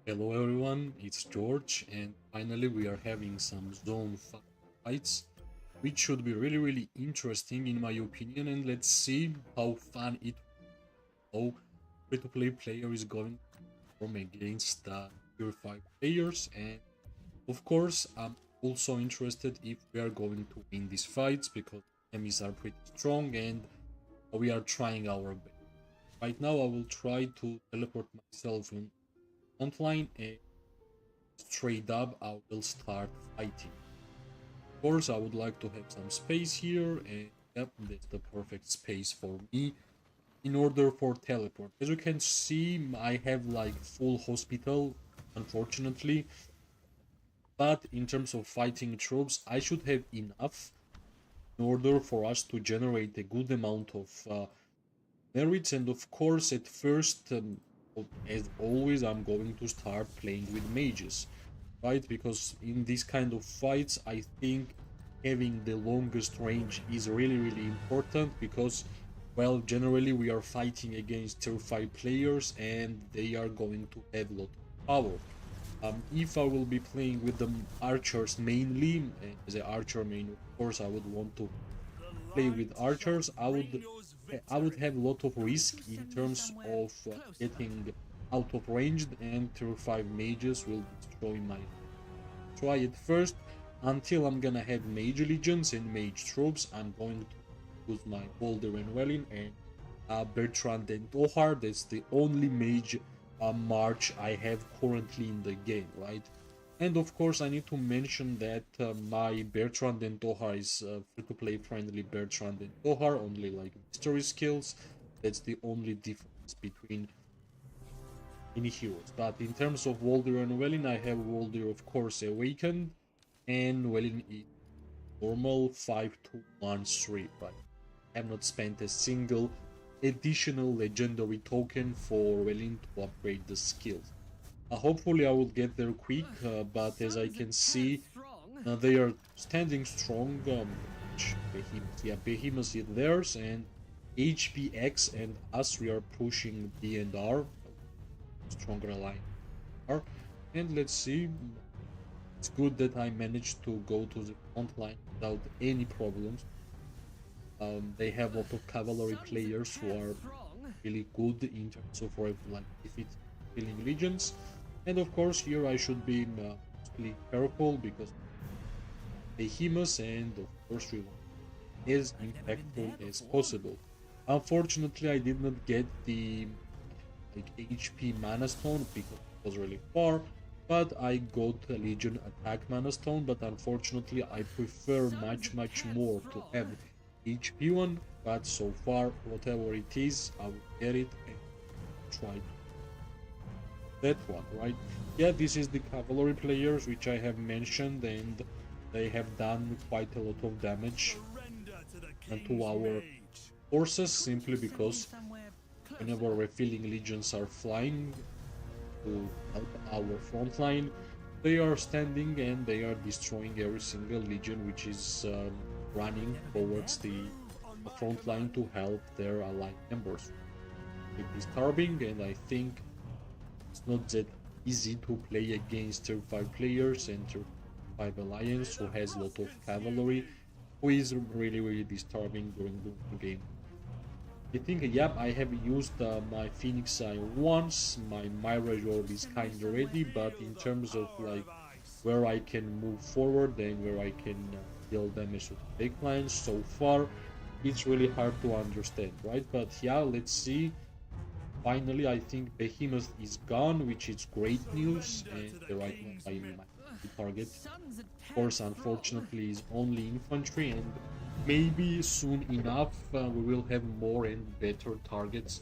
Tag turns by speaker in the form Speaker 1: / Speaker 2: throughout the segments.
Speaker 1: Hello everyone, it's George, and finally we are having some zone fights, which should be really interesting in my opinion, and let's see how fun it how free-to-play player is going to perform against the tier 5 players, and of course I'm also interested if we are going to win these fights because enemies are pretty strong and we are trying our best. Right now I will try to teleport myself in front line and straight up I will start fighting. Of course, I would like to have some space here, and yep, that's the perfect space for me in order for teleport. As you can see, I have like full hospital, unfortunately, but in terms of fighting troops, I should have enough in order for us to generate a good amount of merits. And of course, at first, as always, I'm going to start playing with mages, right? Because in these kind of fights, I think having the longest range is really important because, well, generally we are fighting against tier 5 players and they are going to have a lot of power. If I will be playing with the archers mainly, as an archer main, of course, I would want to play with archers. I would have a lot of risk in terms of getting out of range, and tier 5 mages will destroy my try it first. Until I'm gonna have mage legions and mage troops, I'm going to use my Boulder and Welling and Bertrand and Tohar. That's the only mage march I have currently in the game, right? And of course, I need to mention that my Bertrand and Tohar is free-to-play friendly Bertrand and Tohar, only like mystery skills. That's the only difference between any heroes. But in terms of Walder and Welin, I have Walder, of course, Awakened, and Welin is normal 5-2-1-3, but I have not spent a single additional legendary token for Welin to upgrade the skills. Hopefully I will get there quick, but as I can see, they are standing strong. Behemoth, yeah, Behemoth is theirs, and HPX and us, we are pushing B and R, stronger line R. And let's see, it's good that I managed to go to the front line without any problems. They have a lot of cavalry players who are really good in terms of like defeat killing legions. And of course here I should be mostly careful because Behemoth, and of course we want as impactful as possible. Unfortunately I did not get the like HP mana stone because it was really far, but I got a Legion attack mana stone, but unfortunately I prefer much more to have HP one, but so far whatever it is I will get it and try that one, right? Yeah, this is the cavalry players which I have mentioned, and they have done quite a lot of damage to our forces simply because whenever refilling legions are flying to help our front line, they are standing and they are destroying every single legion which is running towards the front line to help their allied members. It is disturbing, and I think it's not that easy to play against tier 5 players and tier 5 alliance who has a lot of cavalry, who is really disturbing during the game. I think, yep, I have used my Phoenix Eye once, my Mirage Orb is kinda ready, but in terms of like where I can move forward and where I can deal damage to the big lines, so far it's really hard to understand, right? But yeah, let's see. Finally, I think Behemoth is gone, which is great news, and right now I my target, of course, unfortunately, is only infantry, and maybe soon enough we will have more and better targets.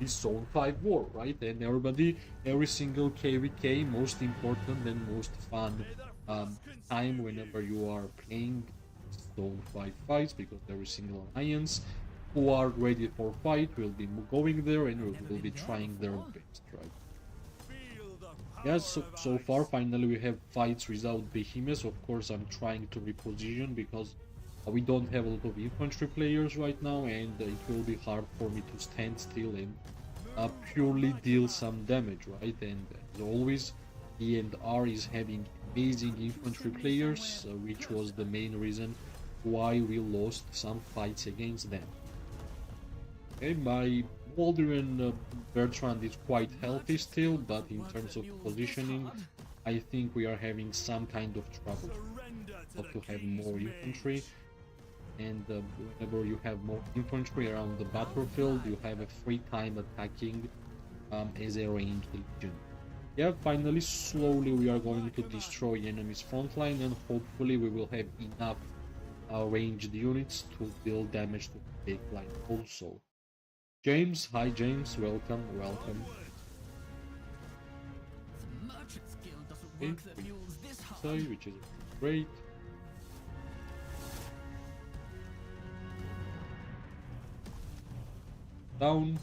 Speaker 1: This Zone 5 war, right? And every single KVK, most important and most fun time whenever you are playing Zone 5 fights, because every single alliance who are ready for fight will be going there and will be trying their best, right? Yes, so far finally we have fights without Behemoth. Of course I'm trying to reposition because we don't have a lot of infantry players right now, and it will be hard for me to stand still and purely deal some damage, right? And as always, E and R is having amazing infantry players, which was the main reason why we lost some fights against them. Okay, my Waldron Bertrand is quite healthy still, but in terms of positioning, I think we are having some kind of trouble. To have more infantry, and whenever you have more infantry around the battlefield, you have a free time attacking as a ranged legion. Yeah, finally, slowly we are going to destroy enemy's front line, and hopefully we will have enough ranged units to deal damage to the big line also. James, hi James, welcome. Okay, which is great. Down.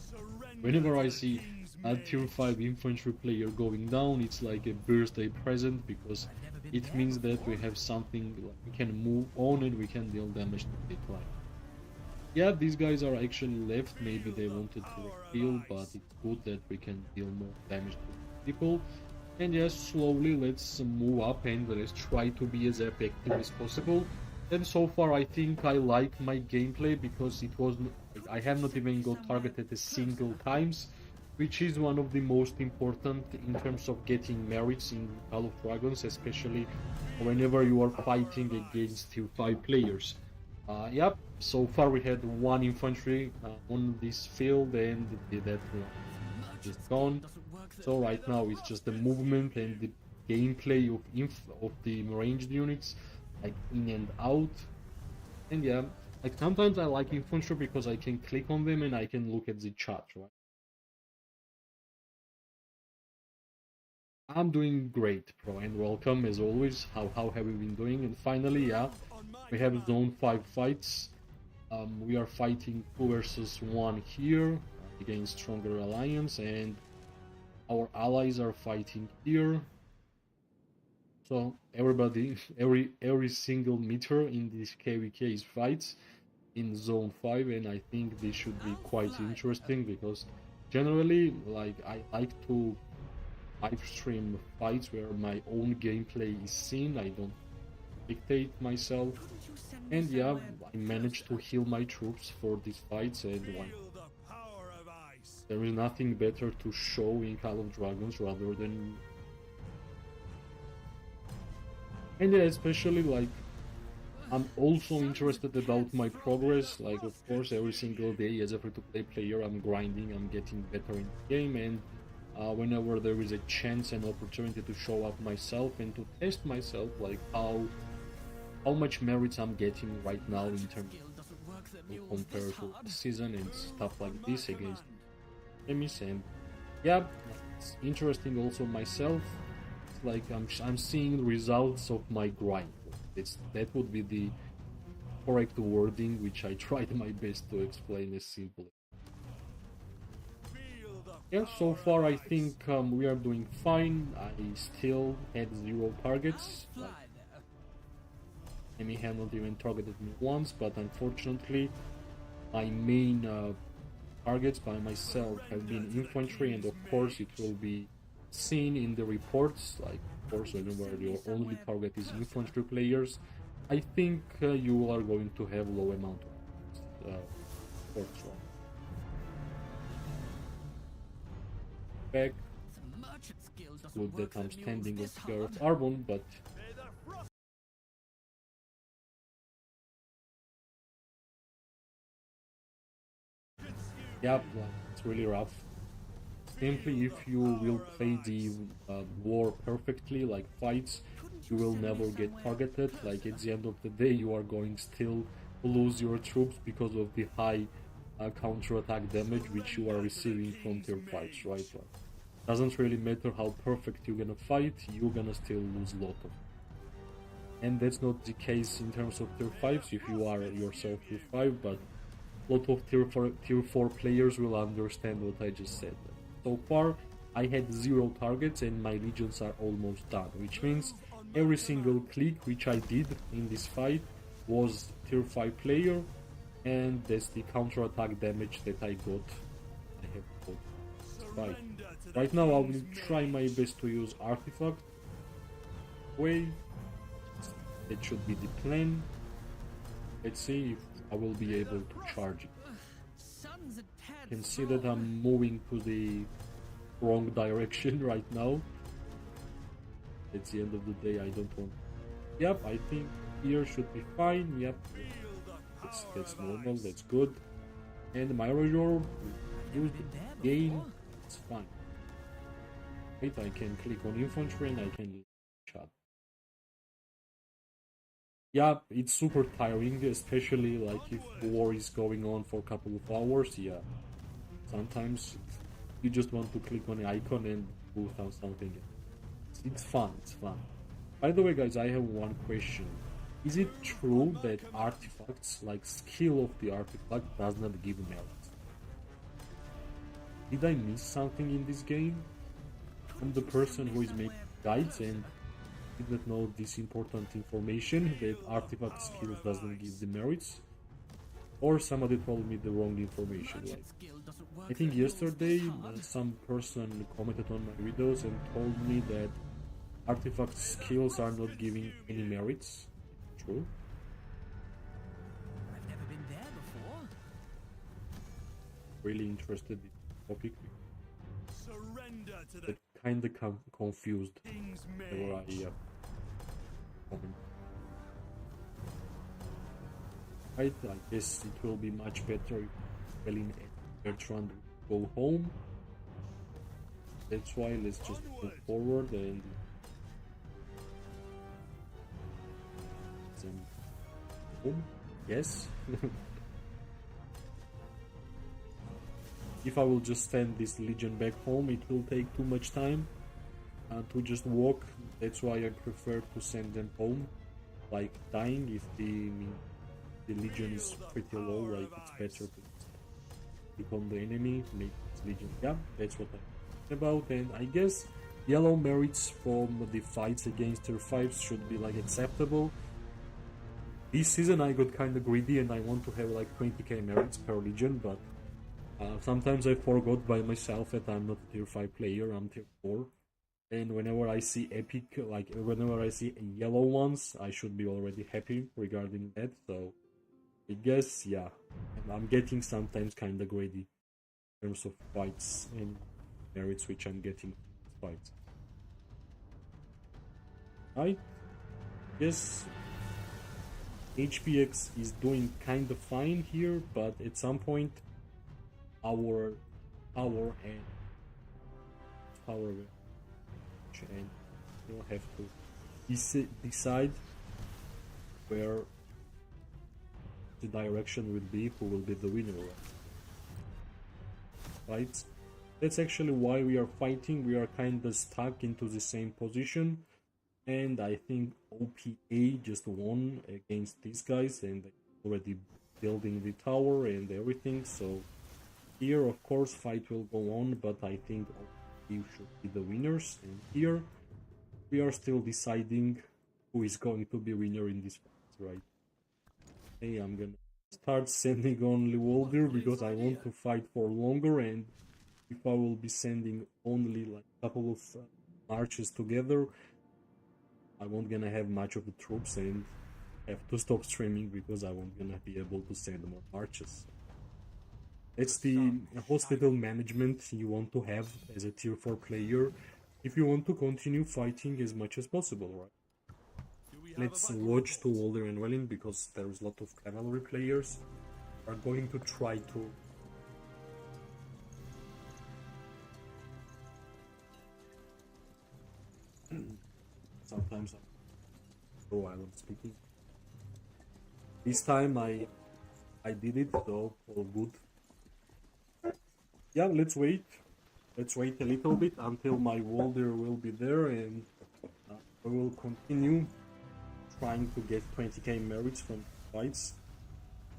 Speaker 1: Whenever I see a tier 5 infantry player going down, it's like a birthday present, because it means that we have something, like we can move on and we can deal damage to the decline. Yeah, these guys are actually left, maybe they wanted to heal, but it's good that we can deal more damage to people. And yes, slowly let's move up and let's try to be as effective as possible. And so far I think I like my gameplay, because it was, I have not even got targeted a single times, which is one of the most important in terms of getting merits in Call of Dragons, especially whenever you are fighting against tier 5 players. Yep, so far we had one infantry on this field, and that is gone. So right now it's just the movement and the gameplay of the ranged units, like in and out. And yeah, like sometimes I like infantry because I can click on them and I can look at the chat, right? I'm doing great, bro, and welcome as always. How have we been doing? And finally, yeah, we have zone 5 fights. We are fighting 2 versus 1 here against Stronger Alliance, and our allies are fighting here. So everybody, every single meter in this KVK is fights in zone 5, and I think this should be quite interesting, because generally, like, I like to live stream fights where my own gameplay is seen. I don't dictate myself, and yeah, I managed to heal my troops for these fights, and there is nothing better to show in Call of Dragons rather than, and yeah, especially like I'm also interested about my progress. Like, of course, every single day as a free-to-play player, I'm grinding, I'm getting better in the game, and whenever there is a chance and opportunity to show up myself and to test myself, like how much merits I'm getting right now in terms of compared to the season and stuff like this against enemies. And yeah, it's interesting also myself. It's like I'm seeing results of my grind. That would be the correct wording, which I tried my best to explain as simply. Yeah, so far I think we are doing fine. I still had 0 targets. Like, enemy had not even targeted me once, but unfortunately my main targets by myself have been infantry, and of course it will be seen in the reports. Like, of course, whenever your only target is infantry players, I think you are going to have low amount of reports, right? Back. Good that I'm standing on Square of Arbon, but yeah, it's really rough. Simply, if you will play the war perfectly, like fights, you will never get targeted. Like, at the end of the day, you are going still to lose your troops because of the high counter-attack damage which you are receiving from tier fights, right? Doesn't really matter how perfect you're gonna fight, you're gonna still lose a lot of. And that's not the case in terms of tier 5s if you are yourself tier 5, but a lot of tier 4 players will understand what I just said. So far, I had 0 targets and my legions are almost done, which means every single click which I did in this fight was tier 5 player, and that's the counter-attack damage that I got. I have got. fight. Right now I will try my best to use artifact. Way. That should be the plan. Let's see if I will be able to charge it. You can see that I'm moving to the wrong direction right now. At the end of the day, I don't want... Yep, I think here should be fine. Yep, that's normal, that's good. And my Major used gain, it's fine. Wait, I can click on infantry and I can chat. Yeah, it's super tiring, especially like if the war is going on for a couple of hours. Yeah, sometimes you just want to click on the icon and do something. It's fun, it's fun. By the way, guys, I have one question. Is it true that artifacts, like skill of the artifact, does not give merit? Did I miss something in this game? I'm the person who is making guides and did not know this important information that artifact skills doesn't give the merits, or somebody told me the wrong information. Like, I think yesterday some person commented on my videos and told me that artifact skills are not giving any merits. True?
Speaker 2: I've never been there before.
Speaker 1: Really interested in the topic.
Speaker 2: Surrender to the
Speaker 1: Kinda confused
Speaker 2: king's
Speaker 1: whenever I comment. Right, I guess it will be much better if Belin and Bertrand go home. That's why let's just move forward and send home. Yes. If I will just send this legion back home, it will take too much time to just walk. That's why I prefer to send them home, like dying if the legion is pretty low. Like it's better to click on the enemy, make this legion. Yeah, that's what I'm talking about. And I guess yellow merits from the fights against tier 5s should be like acceptable. This season I got kind of greedy and I want to have like 20k merits per legion, but sometimes I forgot by myself that I'm not a tier 5 player, I'm tier 4. And whenever I see epic, like whenever I see yellow ones, I should be already happy regarding that. So I guess, yeah, I'm getting sometimes kind of greedy in terms of fights and merits which I'm getting fights. Right? Yes, HPX is doing kind of fine here, but at some point our power and you'll have to decide where the direction will be, who will be the winner, right? That's actually why we are fighting. We are kind of stuck into the same position, and I think OPA just won against these guys and already building the tower and everything. So here, of course, fight will go on, but I think OPA should be the winners. And here we are still deciding who is going to be winner in this fight, right? Hey, I'm gonna start sending only Walder because I want to fight for longer, and if I will be sending only like a couple of marches together, I won't gonna have much of the troops and have to stop streaming because I won't gonna be able to send more marches. It's the hospital management you want to have as a tier 4 player if you want to continue fighting as much as possible, right? Let's watch to Walder and Welling because there's a lot of cavalry players are going to try to sometimes while I'm speaking. This time I did it, so all good. Yeah, let's wait. Let's wait a little bit until my Walder will be there, and we will continue trying to get 20k merits from fights.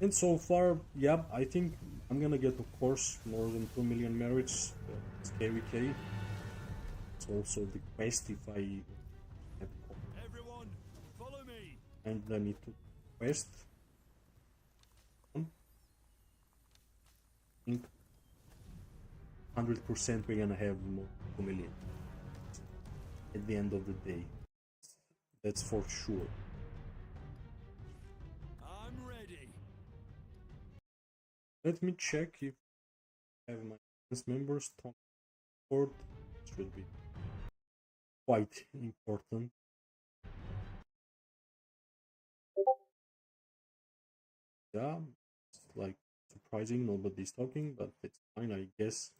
Speaker 1: And so far, yeah, I think I'm gonna get, of course, more than 2 million merits. It's KVK. It's also the quest if I have
Speaker 2: everyone, follow me.
Speaker 1: and I need to quest. 100% we're gonna have more 2 million at the end of the day. That's for sure.
Speaker 2: I'm ready.
Speaker 1: Let me check if I have my business members. Tom Ford should be quite important. Yeah, it's like surprising nobody's talking, but it's fine, I guess.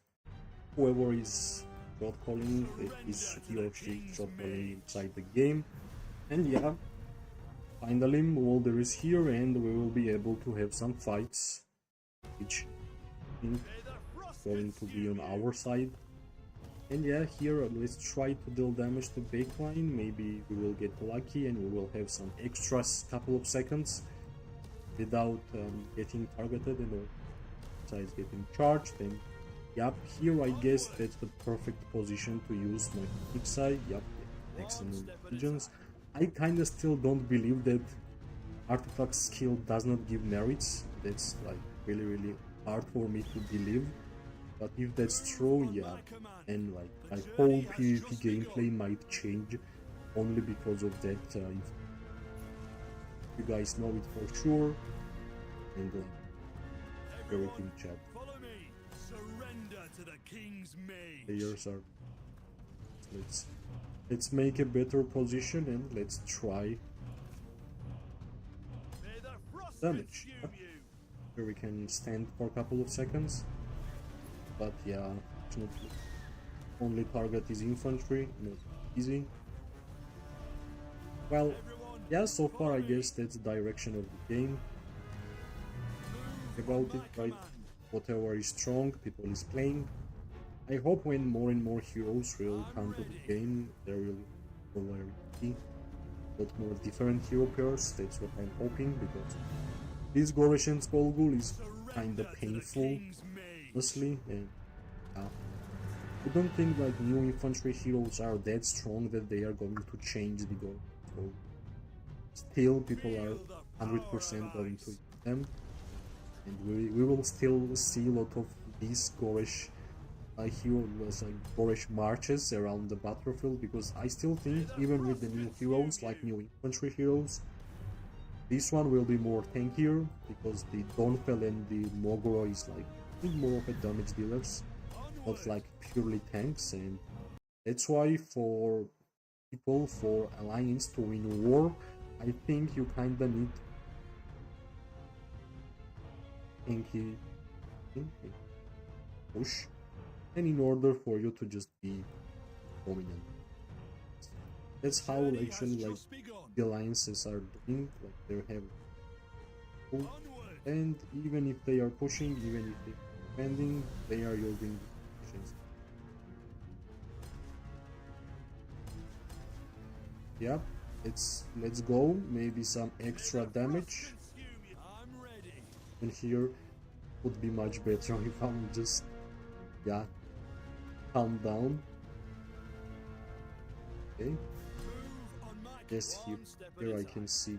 Speaker 1: Whoever is shot calling, he or she shot calling inside the game. And yeah, finally all there is here, and we will be able to have some fights, which I think is going to be on our side. And yeah, here let's try to deal damage to baseline. Maybe we will get lucky and we will have some extra couple of seconds without getting targeted and all sides getting charged. And yep, here I guess that's the perfect position to use my big side. Yep, excellent regions. I kinda still don't believe that artifact skill does not give merits. That's like really hard for me to believe. But if that's true, yeah, and like my whole PvP gameplay might change only because of that. If you guys know it for sure, and everything chat.
Speaker 2: Follow me. Surrender to the king's maid.
Speaker 1: Players are. Let's make a better position and let's try
Speaker 2: May the frost
Speaker 1: damage.
Speaker 2: consume you.
Speaker 1: Here we can stand for a couple of seconds. But yeah, unfortunately, only target is infantry, not easy. Well, yeah, so far I guess that's the direction of the game. About it, right? Whatever is strong, people is playing. I hope when more and more heroes will come to the game, there will be a lot more different hero pairs. That's what I'm hoping, because this Goretian Skullghoul is kinda painful, honestly, and I don't think like new infantry heroes are that strong that they are going to change the goal. So still, people are 100% going to use them, and we will still see a lot of these Gorish heroes, like Gorish marches around the battlefield, because I still think even with the new heroes, like new infantry heroes, this one will be more tankier, because the Donfell and the Mogoro is like more of a damage dealers, not like purely tanks, and that's why for people, for Alliance to win war, I think you kinda need tanky push, and in order for you to just be dominant. That's how actually like the alliances are doing, like they have, and even if they are pushing, even if they are defending, they are using positions. Yep, let's go. Maybe some extra damage. And here would be much better if I'm just, yeah, calm down. Okay. Yes, here I can see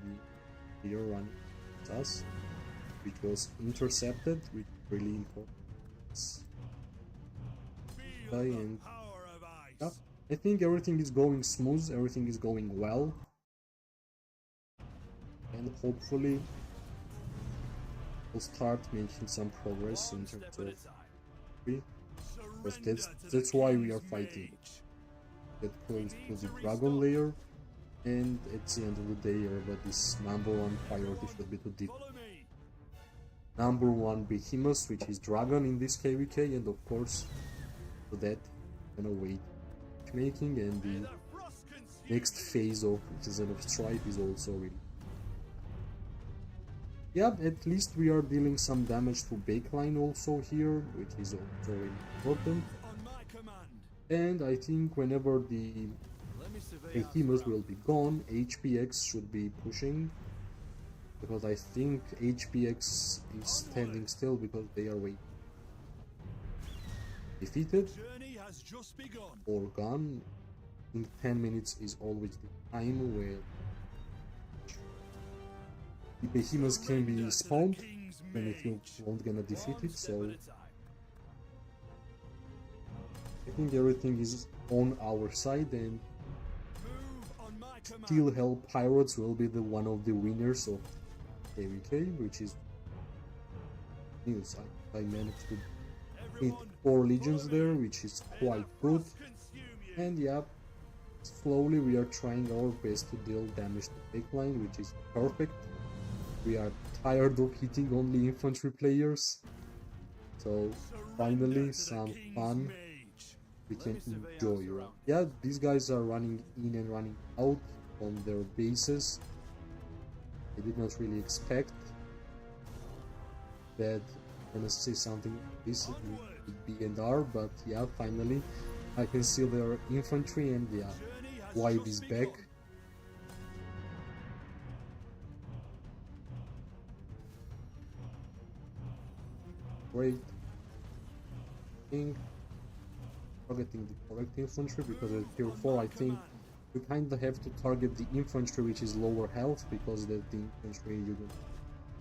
Speaker 1: the hero running at us, which was intercepted, which is really important. And yeah, I think everything is going smooth, everything is going well, and hopefully we'll start making some progress in terms of because that's why we are fighting. Get close to the dragon layer, and at the end of the day, everybody's #1 priority should be to defeat #1 behemoth, which is dragon in this KVK, and of course for that I'm gonna wait making, and the next phase of Season of Strife is also really. Yeah, at least we are dealing some damage to baseline also here, which is also really important. And I think whenever the behemoth will be gone, HPX should be pushing, because I think HPX is standing still because they are waiting. Defeated or gone. I think 10 minutes is always the time where the behemoth can be spawned, and if you won't gonna defeat it, so I think everything is on our side, and
Speaker 2: Move on my command.
Speaker 1: Steel Hell Pirates will be the one of the winners of KVK, which is news. I managed to hit
Speaker 2: Everyone,
Speaker 1: 4 legions
Speaker 2: follow me.
Speaker 1: there, which is
Speaker 2: May
Speaker 1: quite
Speaker 2: the
Speaker 1: good.
Speaker 2: frost consume you.
Speaker 1: And yeah, slowly we are trying our best to deal damage to backline, which is perfect. We are tired of hitting only infantry players, so
Speaker 2: Surrender
Speaker 1: finally
Speaker 2: to the
Speaker 1: some
Speaker 2: King's
Speaker 1: fun
Speaker 2: mage.
Speaker 1: we
Speaker 3: Let
Speaker 1: can
Speaker 3: me survey our
Speaker 1: enjoy, right?
Speaker 3: surroundings.
Speaker 1: Yeah, these guys are running in and running out from their bases. I did not really expect that I'm gonna say something like this with B and R, but yeah, finally I can see their infantry, and yeah,
Speaker 2: Journey has
Speaker 1: Wipe
Speaker 2: just
Speaker 1: is back.
Speaker 2: begun.
Speaker 1: Great thing. Targeting the correct infantry, because at tier 4 I think you kinda have to target the infantry which is lower health, because that the infantry you don't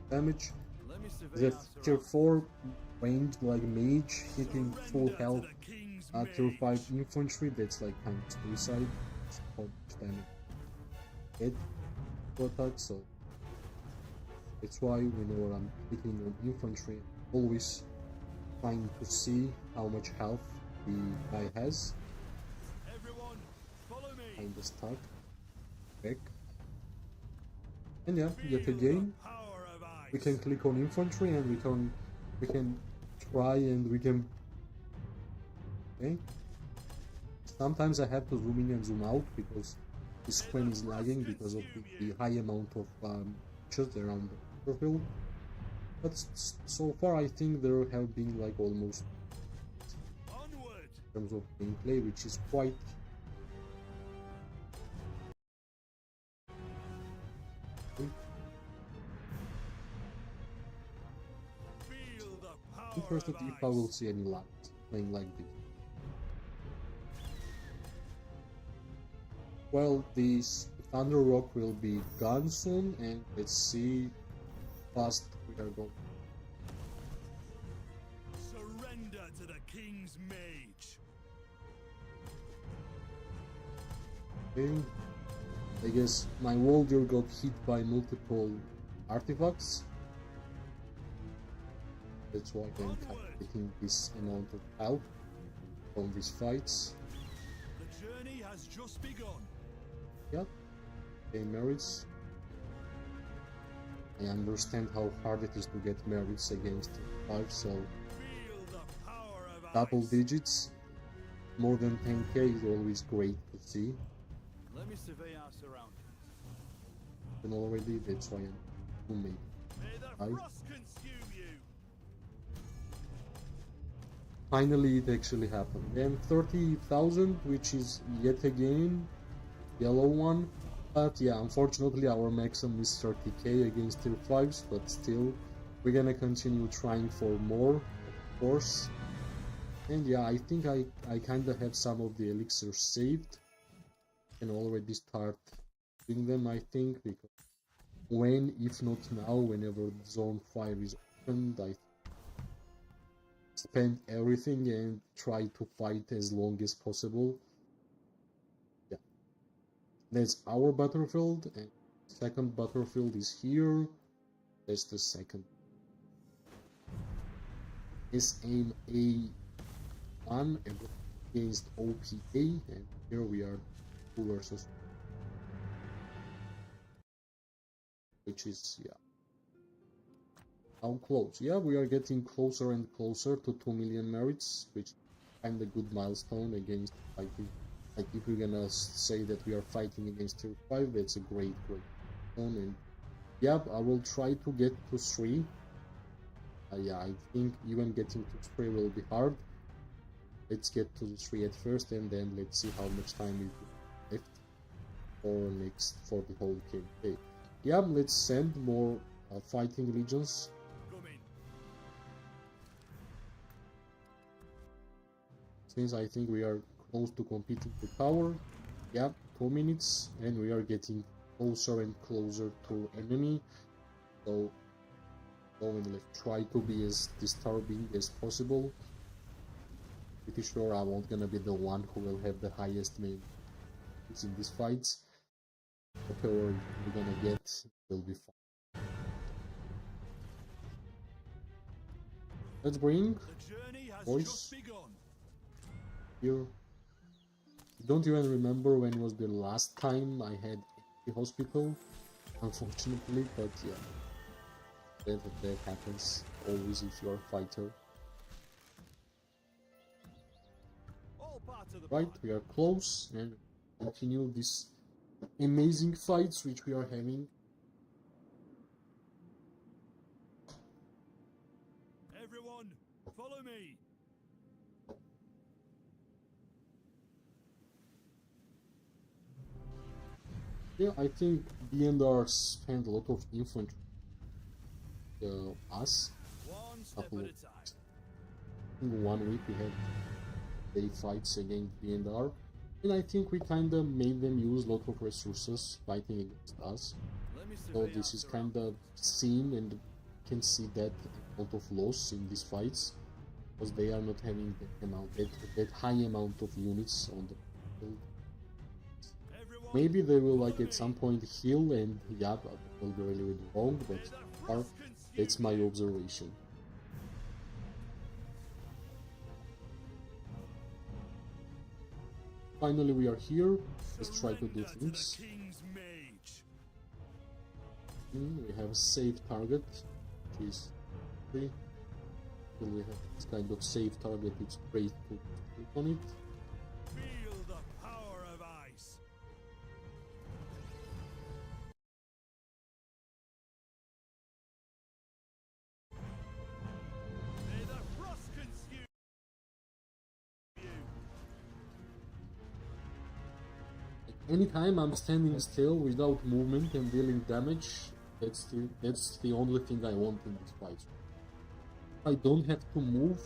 Speaker 1: damage.
Speaker 3: Let me survey
Speaker 1: The
Speaker 3: our
Speaker 1: tier
Speaker 3: surroundings.
Speaker 1: 4 ranged like mage hitting full
Speaker 2: Surrender to
Speaker 1: health
Speaker 2: the King's
Speaker 1: tier 5
Speaker 2: mage.
Speaker 1: infantry, that's like kind of suicide. It's how much damage it to attack, so that's why whenever I'm hitting on infantry, I'm always trying to see how much health the guy has.
Speaker 2: Everyone, follow me.
Speaker 1: Kinda stuck. Back. And yeah, yet
Speaker 2: Feel
Speaker 1: again,
Speaker 2: the power of ice.
Speaker 1: we can click on infantry and we can try and we can. Okay. Sometimes I have to zoom in and zoom out because the screen is lagging because of the high amount of just around the battlefield. But so far I think there have been like almost
Speaker 2: Onward.
Speaker 1: in terms of gameplay, which is quite
Speaker 2: Feel the power
Speaker 1: interested
Speaker 2: of
Speaker 1: if I will
Speaker 2: ice.
Speaker 1: see any lag playing like this. Well, this Thunder Rock will be gone soon, and let's see how fast we are going.
Speaker 2: Surrender to the King's mage.
Speaker 1: Okay. I guess my Waldir got hit by multiple artifacts. That's why I'm kind of getting this amount of help from these fights.
Speaker 2: The journey has just begun.
Speaker 1: Yeah, okay, merits. I understand how hard it is to get merits against 5, so
Speaker 2: Feel the power of
Speaker 1: double
Speaker 2: ice.
Speaker 1: digits, more than 10k is always great to see.
Speaker 3: Let me survey our surroundings.
Speaker 1: And already that's why I'm roommate.
Speaker 2: May the
Speaker 1: Aye.
Speaker 2: frost consume you.
Speaker 1: Finally it actually happened. And 30,000, which is yet again yellow one. But yeah, unfortunately our maximum is 30k against tier 5s, but still we're gonna continue trying for more, of course. And yeah, I think I kinda have some of the elixirs saved. Can already start doing them, I think, because when, if not now, whenever zone 5 is opened, I spend everything and try to fight as long as possible. Yeah, that's our battlefield, and second battlefield is here. That's the second. SMA1 against OPA, and here we are 2 versus, which is, yeah, how close? Yeah, we are getting closer and closer to 2 million merits, which is kind of good milestone against fighting. Like if we're gonna say that we are fighting against tier 5, that's a great milestone. And yeah, I will try to get to 3. Yeah, I think even getting to 3 will be hard. Let's get to the 3 at first, and then let's see how much time we have left for the whole game. Okay. Yeah, let's send more fighting legions.
Speaker 2: Coming.
Speaker 1: Since I think we are close to completing the tower. Yeah, 2 minutes, and we are getting closer and closer to enemy. So let's try to be as disturbing as possible. pretty sure I won't gonna be the one who will have the highest main in these fights. Whatever we're gonna get will be fine. Let's bring
Speaker 2: The journey has
Speaker 1: boys
Speaker 2: just begun.
Speaker 1: here. I don't even remember when was the last time I had a hospital, unfortunately, but yeah, that happens always if you're a fighter.
Speaker 3: All part of the
Speaker 1: Right,
Speaker 3: plan.
Speaker 1: we are close and continue these amazing fights which we are having.
Speaker 2: Everyone, follow me.
Speaker 1: Yeah, I think B&R spent a lot of infantry. Us,
Speaker 3: One step
Speaker 1: couple
Speaker 3: at
Speaker 1: of,
Speaker 3: a time.
Speaker 1: in 1 week we had day fights against B&R, and I think we kind of made them use a lot of resources fighting against us.
Speaker 3: Let me
Speaker 1: So
Speaker 3: survey
Speaker 1: this
Speaker 3: our
Speaker 1: is kind of seen, and you can see that amount of loss in these fights because they are not having that high amount of units on the field.
Speaker 2: Everyone,
Speaker 1: Maybe they will
Speaker 2: follow
Speaker 1: like at
Speaker 2: me.
Speaker 1: some point heal, and yeah, but it will be really, really wrong, but
Speaker 2: May the
Speaker 1: so far,
Speaker 2: frost consume
Speaker 1: that's my
Speaker 2: you.
Speaker 1: observation. Finally we are here. Let's try to do
Speaker 2: Surrender
Speaker 1: things.
Speaker 2: to the King's Mage.
Speaker 1: We have a safe target, which is 3. Then we have this kind of safe target, it's great to click on it.
Speaker 2: Feel the power of ice. May the frost consume you.
Speaker 1: Anytime I'm standing still without movement and dealing damage, that's the only thing I want in this fight. If I don't have to move,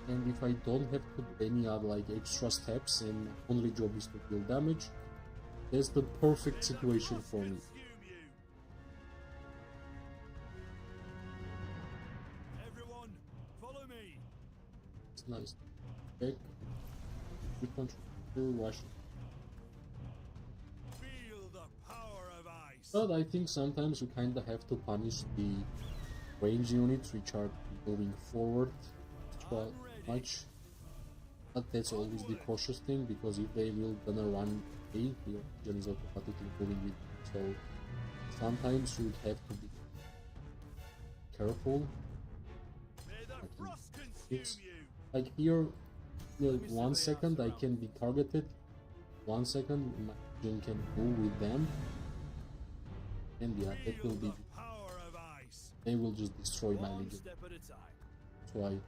Speaker 1: and if I don't have to do any other like extra steps and only job is to deal damage, that's the perfect situation for me.
Speaker 2: Consume you. Everyone, follow me.
Speaker 1: It's nice. Back, good control, rush.
Speaker 2: Feel the power of ice.
Speaker 1: But I think sometimes you kinda have to punish the range units which are moving forward extra much. But that's always the cautious thing, because if they will gonna run A, your engine is automatically moving with them. So sometimes you have to be careful.
Speaker 2: May the frost
Speaker 1: It's
Speaker 2: consume you.
Speaker 1: like here, 1 second I can be targeted, 1 second my engine can move with them, and yeah, that
Speaker 2: Feel
Speaker 1: will be,
Speaker 2: the power of ice.
Speaker 1: they will just destroy my
Speaker 3: One
Speaker 1: legion.
Speaker 3: step at a time.
Speaker 1: That's why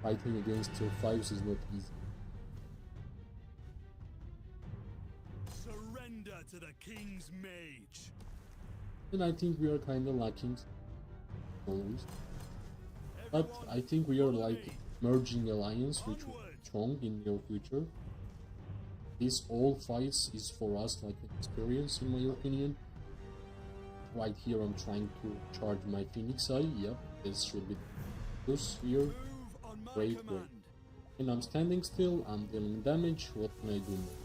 Speaker 1: fighting against tier 5s is not easy.
Speaker 2: Surrender to the King's Mage.
Speaker 1: And I think we are kinda lacking always. But
Speaker 2: Everyone,
Speaker 1: I think we are
Speaker 2: follow
Speaker 1: like
Speaker 2: me.
Speaker 1: merging alliance which will be strong in your future. This all fights is for us like an experience in my opinion. Right here I'm trying to charge my Phoenix Eye, yep, this should be this here.
Speaker 2: Move on my
Speaker 1: Great,
Speaker 2: command.
Speaker 1: And I'm standing still, I'm dealing damage, what can I do now?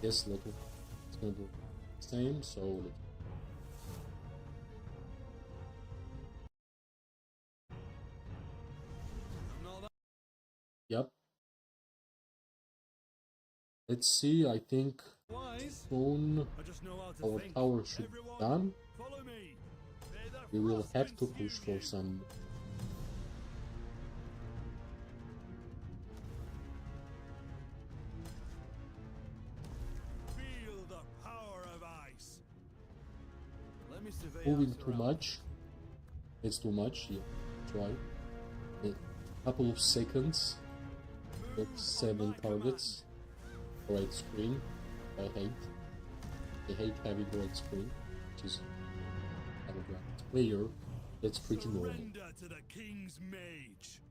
Speaker 1: Yes, it's gonna do the same, so let's.
Speaker 2: I'm not that
Speaker 1: Yep. Let's see, I think
Speaker 2: wise.
Speaker 1: soon
Speaker 2: I just know how to
Speaker 1: our
Speaker 2: think.
Speaker 1: tower should be
Speaker 2: Everyone,
Speaker 1: done.
Speaker 2: follow me. May the
Speaker 1: We will
Speaker 2: frost
Speaker 1: have to
Speaker 2: consume
Speaker 1: push for
Speaker 2: you.
Speaker 1: some.
Speaker 2: Feel the power of ice.
Speaker 3: Let me survey
Speaker 1: Moving
Speaker 3: our
Speaker 1: too
Speaker 3: surroundings.
Speaker 1: much. It's too much, yeah. Try. A couple of seconds.
Speaker 2: Move
Speaker 1: Got
Speaker 2: on
Speaker 1: 7
Speaker 2: my
Speaker 1: targets. Red screen. I hate having red screen, which is out of that player. That's pretty normal.
Speaker 2: Surrender to the King's Mage.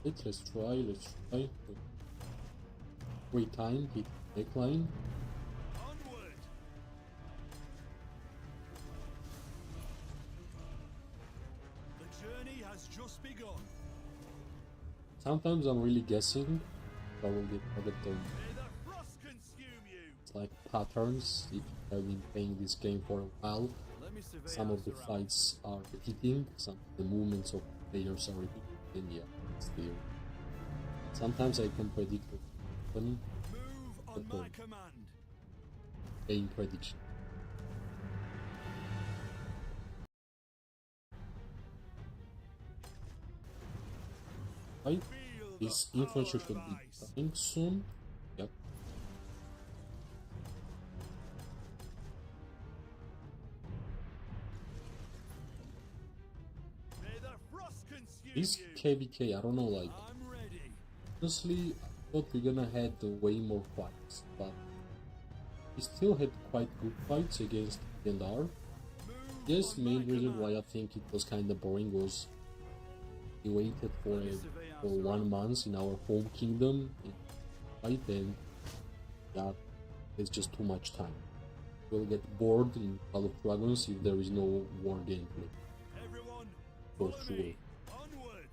Speaker 1: Let's try. Wait time, hit neckline.
Speaker 2: Onward.
Speaker 1: Sometimes I'm really guessing. I will get other term.
Speaker 2: May the frost consume you.
Speaker 1: It's like patterns. If you have been playing this game for a while,
Speaker 3: Let me survey
Speaker 1: some
Speaker 3: our
Speaker 1: of the
Speaker 3: surroundings.
Speaker 1: fights are repeating, some of the movements of players are repeating, and yeah, it's there. Sometimes I can predict what will happen.
Speaker 2: Move on my command.
Speaker 1: Game prediction. Right?
Speaker 2: Feel
Speaker 1: This
Speaker 2: the
Speaker 1: infantry
Speaker 2: power
Speaker 1: should
Speaker 2: of
Speaker 1: be
Speaker 2: ice.
Speaker 1: coming soon. Yep.
Speaker 2: May the frost consume
Speaker 1: This
Speaker 2: you.
Speaker 1: KVK, I don't know, like,
Speaker 2: I'm ready.
Speaker 1: honestly, I thought we're gonna have way more fights, but we still had quite good fights against DNR.
Speaker 2: Move
Speaker 1: Yes,
Speaker 2: on
Speaker 1: main
Speaker 2: my
Speaker 1: reason why
Speaker 2: command.
Speaker 1: I think it was kind of boring was we waited for
Speaker 3: Let me survey our
Speaker 1: for 1
Speaker 3: surroundings.
Speaker 1: month in our home kingdom, right? And yeah, it's just too much time. We'll get bored in Call of Dragons if there is no war gameplay,
Speaker 2: Everyone,
Speaker 1: for
Speaker 2: follow
Speaker 1: sure.
Speaker 2: me. Onward.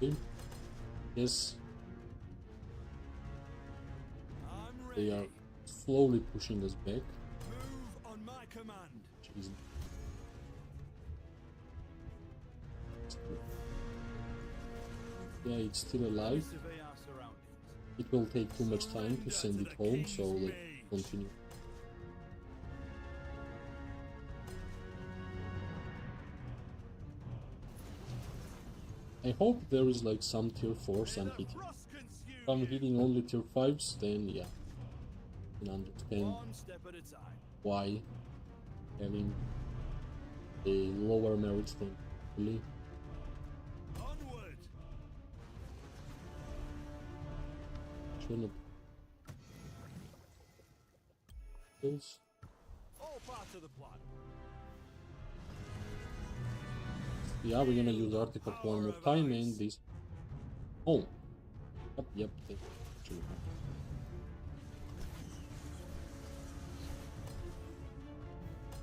Speaker 1: Okay. Yes,
Speaker 2: I'm
Speaker 1: they
Speaker 2: ready.
Speaker 1: are slowly pushing us back.
Speaker 2: Move on my command.
Speaker 1: Jeez. Yeah, it's still
Speaker 3: Let me
Speaker 1: alive.
Speaker 3: survey our surroundings.
Speaker 1: It will take too much time to send it home, so let's continue. I hope there is like some tier 4s I'm
Speaker 2: May the
Speaker 1: hitting.
Speaker 2: frost consume
Speaker 1: If I'm
Speaker 2: you.
Speaker 1: hitting only tier 5s, then yeah, I can understand
Speaker 3: One step at a time.
Speaker 1: why having a lower merit than really.
Speaker 2: Onward.
Speaker 1: Shouldn't kills.
Speaker 3: All part of the plan.
Speaker 1: Yeah, we're gonna use artifact one more time and this. Oh, yep, that actually happened.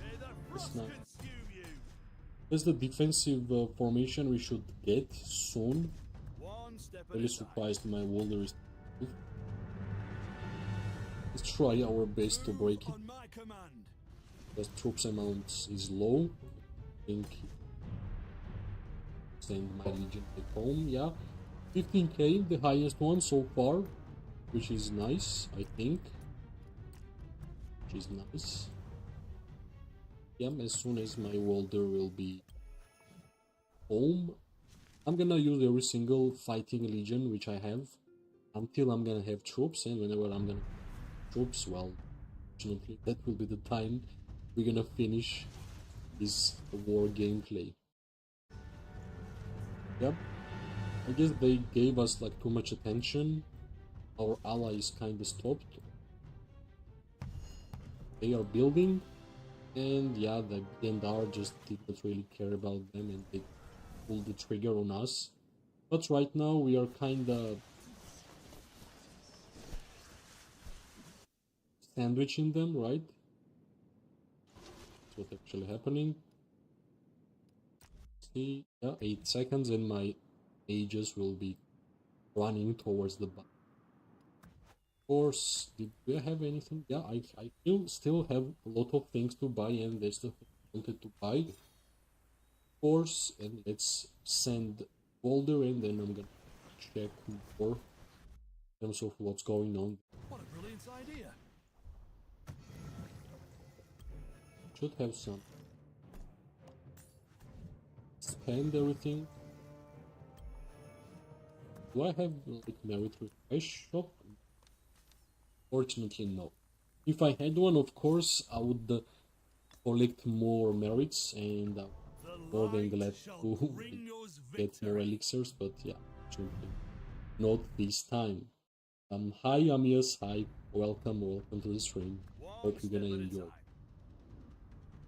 Speaker 2: May the
Speaker 1: It's
Speaker 2: frost
Speaker 1: not.
Speaker 2: consume you.
Speaker 1: That's the defensive formation we should get soon.
Speaker 3: One step at
Speaker 1: Really
Speaker 3: a time.
Speaker 1: surprised my Walder is. Let's try our best to break it.
Speaker 2: On my command.
Speaker 1: Because troops amount is low. I think send my legion back home. Yeah, 15k, the highest one so far, which is nice, I think. Which is nice. Yeah, as soon as my Walder will be home, I'm gonna use every single fighting legion which I have until I'm gonna have troops, and whenever I'm gonna have troops, well, fortunately, that will be the time we're gonna finish this war gameplay. Yep, I guess they gave us like too much attention. Our allies kinda stopped. They are building, and yeah, the Gendar just didn't really care about them and they pulled the trigger on us. But right now we are kinda sandwiching them, right? That's what's actually happening. See, yeah, 8 seconds and my mages will be running towards the button. Of course, did we have anything? Yeah, I still have a lot of things to buy, and there's the thing I wanted to buy. Of course, and let's send Boulder, and then I'm gonna check more in terms of what's going on.
Speaker 3: What a brilliant idea.
Speaker 1: Should have some. Spend everything. Do I have like merit refresh shop? Fortunately, no. If I had one, of course, I would collect more merits and more than glad to get more elixirs, but yeah, fortunately, not this time. Hi Amias, hi, welcome to the stream. Hope you're gonna enjoy.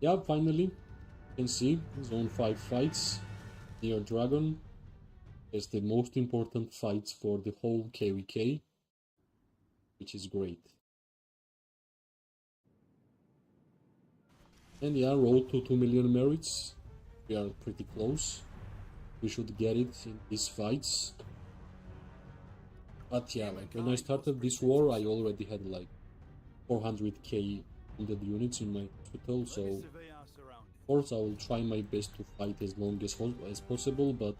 Speaker 1: Yeah, finally, you can see Zone 5 fights near Dragon. It's the most important fights for the whole KVK, which is great. And yeah, road to 2 million merits. We are pretty close. We should get it in these fights. But yeah, like when I started this war, I already had like 400k wounded units in my hospital, so
Speaker 3: Let me
Speaker 1: of
Speaker 3: survey our surroundings.
Speaker 1: course I will try my best to fight as long as possible, but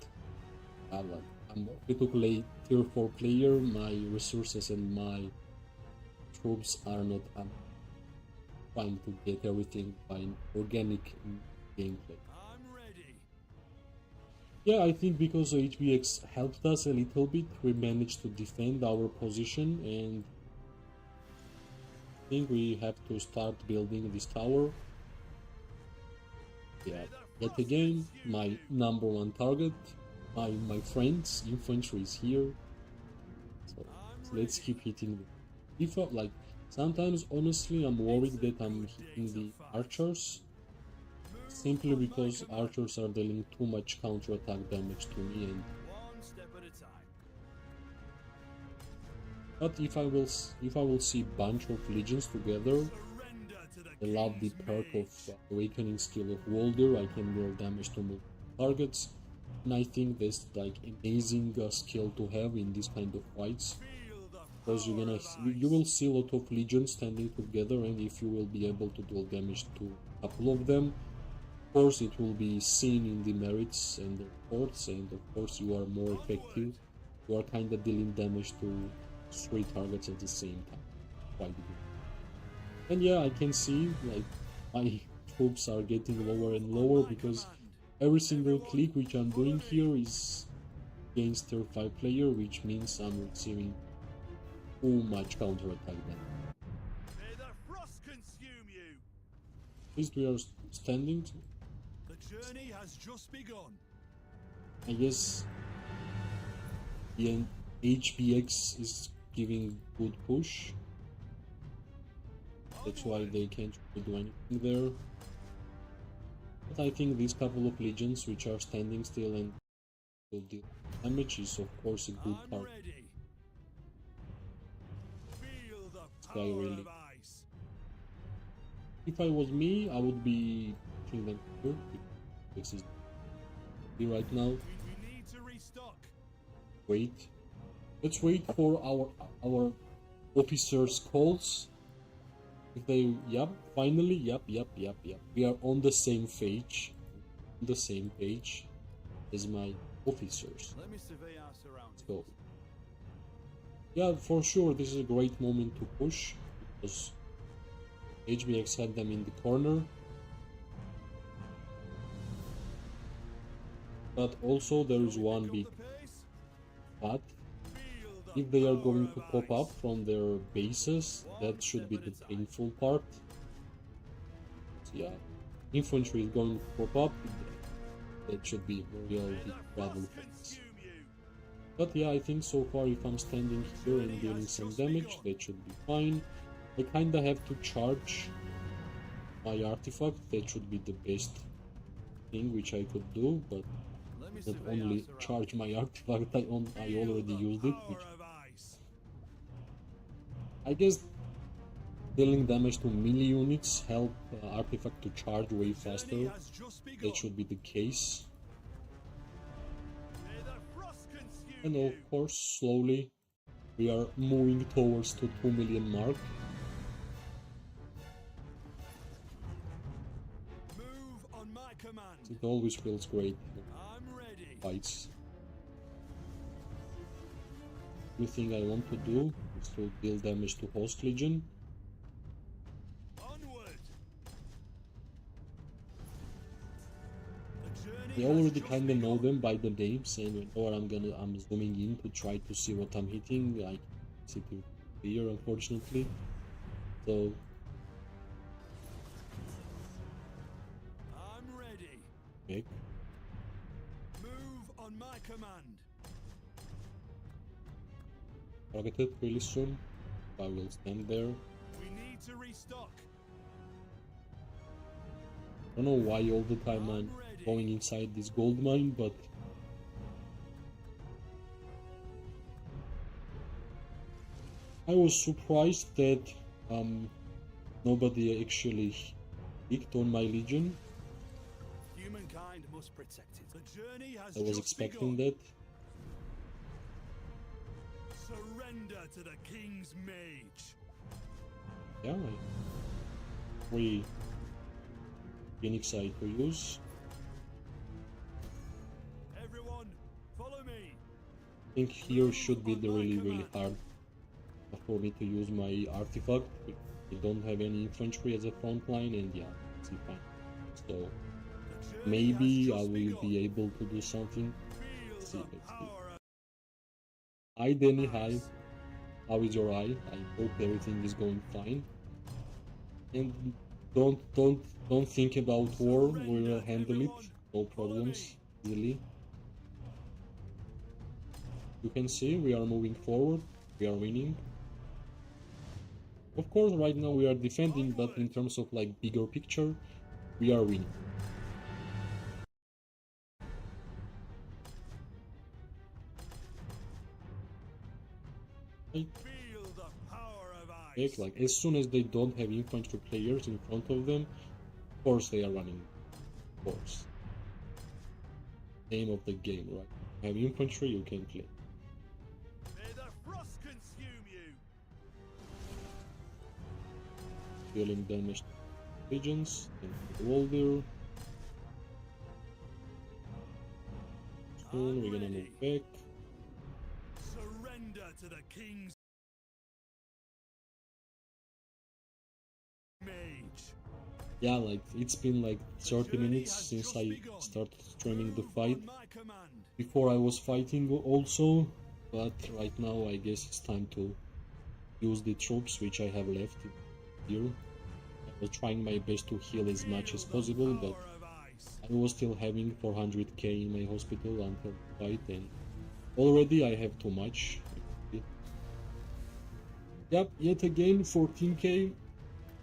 Speaker 1: like, I'm a free-to-play tier 4 player, my resources and my troops are not trying to get everything by organic gameplay.
Speaker 3: I'm ready.
Speaker 1: Yeah, I think because HBX helped us a little bit, we managed to defend our position, and I think we have to start building this tower. Yeah, yet again, my number one target, my friends, infantry is here. So let's keep hitting them. If like sometimes honestly I'm worried that I'm hitting the archers, simply because archers are dealing too much counterattack damage to me, and
Speaker 3: One step at a time.
Speaker 1: but if I will see bunch of legions together,
Speaker 2: Surrender to the
Speaker 1: I love the
Speaker 2: king's
Speaker 1: perk of
Speaker 2: mage.
Speaker 1: awakening skill of Walder. I can deal damage to multiple targets, and I think that's like amazing skill to have in this kind of fights,
Speaker 2: Feel the
Speaker 1: because you're
Speaker 2: power
Speaker 1: gonna
Speaker 2: of
Speaker 1: you
Speaker 2: ice.
Speaker 1: will see a lot of legions standing together, and if you will be able to deal damage to a couple of them, of course it will be seen in the merits and the reports, and of course you are more effective. You are kind of dealing damage to 3 targets at the same time. Quite good. And yeah, I can see like my troops are getting lower and lower because every single click which I'm doing here is against tier 5 player, which means I'm receiving too much counterattack damage.
Speaker 2: May the frost consume you.
Speaker 1: At least we are standing.
Speaker 3: The journey has just begun.
Speaker 1: I guess the HBX is giving good push. That's why they can't really do anything there. But I think these couple of legions which are standing still and will deal damage is of course a good
Speaker 3: I'm
Speaker 1: card.
Speaker 3: ready.
Speaker 2: Feel the
Speaker 1: guy
Speaker 2: power
Speaker 1: really-
Speaker 2: of ice.
Speaker 1: If I was me, I would be pushing them here. This is here right now.
Speaker 3: We need to restock.
Speaker 1: Wait. Let's wait for our officers' calls. If they finally yep. We are on the same page. On the same page as my officers.
Speaker 3: Let me survey our surroundings.
Speaker 1: So yeah, for sure this is a great moment to push, because HBX had them in the corner. But also there is one
Speaker 3: Pick
Speaker 1: big
Speaker 3: up the pace.
Speaker 1: but.
Speaker 2: Feel the
Speaker 1: If they are
Speaker 2: power
Speaker 1: going
Speaker 2: of
Speaker 1: to pop
Speaker 2: ice.
Speaker 1: up from their bases, that should be the painful part. Yeah, infantry is going to pop up. That should be a real
Speaker 2: May
Speaker 1: big
Speaker 2: the
Speaker 1: problem
Speaker 2: frost
Speaker 1: for us.
Speaker 2: consume you.
Speaker 1: But yeah, I think so far if I'm standing here and dealing some damage, that should be fine. I kinda have to charge my artifact. That should be the best thing which I could do, but
Speaker 3: Let me
Speaker 1: not
Speaker 3: survey
Speaker 1: only
Speaker 3: our surroundings.
Speaker 1: charge my artifact, I
Speaker 2: Feel
Speaker 1: already
Speaker 2: the
Speaker 1: used it,
Speaker 2: power
Speaker 1: which
Speaker 2: of ice.
Speaker 1: I guess dealing damage to melee units help artifact to charge way
Speaker 3: Journey
Speaker 1: faster.
Speaker 3: has just begun.
Speaker 1: That should be the case.
Speaker 2: May the frost consume
Speaker 1: And
Speaker 2: you.
Speaker 1: of course, slowly we are moving towards the 2 million mark.
Speaker 3: Move on my command.
Speaker 1: It always feels great in
Speaker 3: I'm ready.
Speaker 1: fights. The thing I want to do is to deal damage to host legion.
Speaker 2: Onward.
Speaker 3: The journey
Speaker 1: I
Speaker 3: has
Speaker 1: already
Speaker 3: just
Speaker 1: kinda know
Speaker 3: begun.
Speaker 1: them by the names, and whenever I'm zooming in to try to see what I'm hitting, I see it here unfortunately. So
Speaker 3: I'm ready.
Speaker 1: okay.
Speaker 3: Move on my command.
Speaker 1: Targeted really soon. I will stand there.
Speaker 3: We need to restock.
Speaker 1: I don't know why all the time I'm going inside this gold mine, but I was surprised that nobody actually clicked on my legion.
Speaker 3: Humankind must protect it. The journey has
Speaker 1: I was
Speaker 3: just
Speaker 1: expecting
Speaker 3: begun.
Speaker 1: that.
Speaker 3: Surrender to the King's Mage.
Speaker 1: Yeah, free Phoenix Eye to use.
Speaker 3: Everyone, follow me.
Speaker 1: I think here should be the really hard for me to use my artifact. I don't have any infantry as a front line, and yeah, it's fine. So
Speaker 3: The journey
Speaker 1: maybe
Speaker 3: has
Speaker 1: I
Speaker 3: just
Speaker 1: will
Speaker 3: begun.
Speaker 1: be able to do something.
Speaker 3: Feel
Speaker 1: Let's see,
Speaker 3: the
Speaker 1: let's see.
Speaker 3: power of
Speaker 1: Hi Danny, hi.
Speaker 3: ice.
Speaker 1: How is your eye? I hope everything is going fine. And don't think about war. We will handle it. No problems. Easily. You can see we are moving forward. We are winning. Of course, right now we are defending, but in terms of like bigger picture, we are winning.
Speaker 3: Feel the power of ice.
Speaker 1: Like as soon as they don't have infantry players in front of them, of course they are running. Of course. Name of the game, right? Have infantry, you can play.
Speaker 3: May the frost consume you.
Speaker 1: Dealing damage to legions and the wall there. Soon we're gonna move back.
Speaker 3: Surrender to the King's Mage.
Speaker 1: Yeah, like it's been like 30 minutes since I started streaming the fight.
Speaker 3: On my command.
Speaker 1: Before I was fighting also, but right now I guess it's time to use the troops which I have left here. I was trying my best to heal as much as possible, but
Speaker 3: Power of ice.
Speaker 1: I was still having 400k in my hospital until the fight, and already I have too much. Yep, yet again 14k.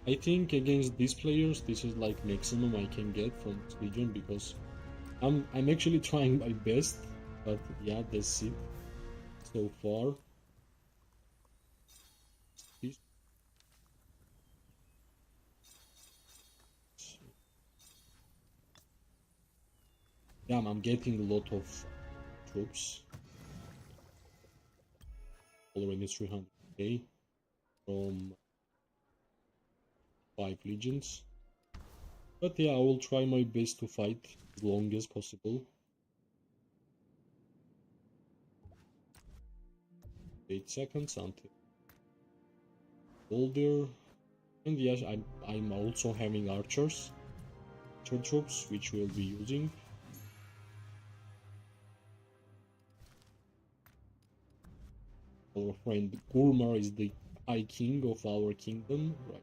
Speaker 1: I think against these players this is like maximum I can get from this legion, because I'm actually trying my best, but yeah, that's it so far. Yeah, I'm getting a lot of troops. Already 300k from 5 legions. But yeah, I will try my best to fight as long as possible. 8 seconds until older. And yes, I'm also having archer troops which we'll be using. Our friend Gurmar is the High King of our kingdom, right?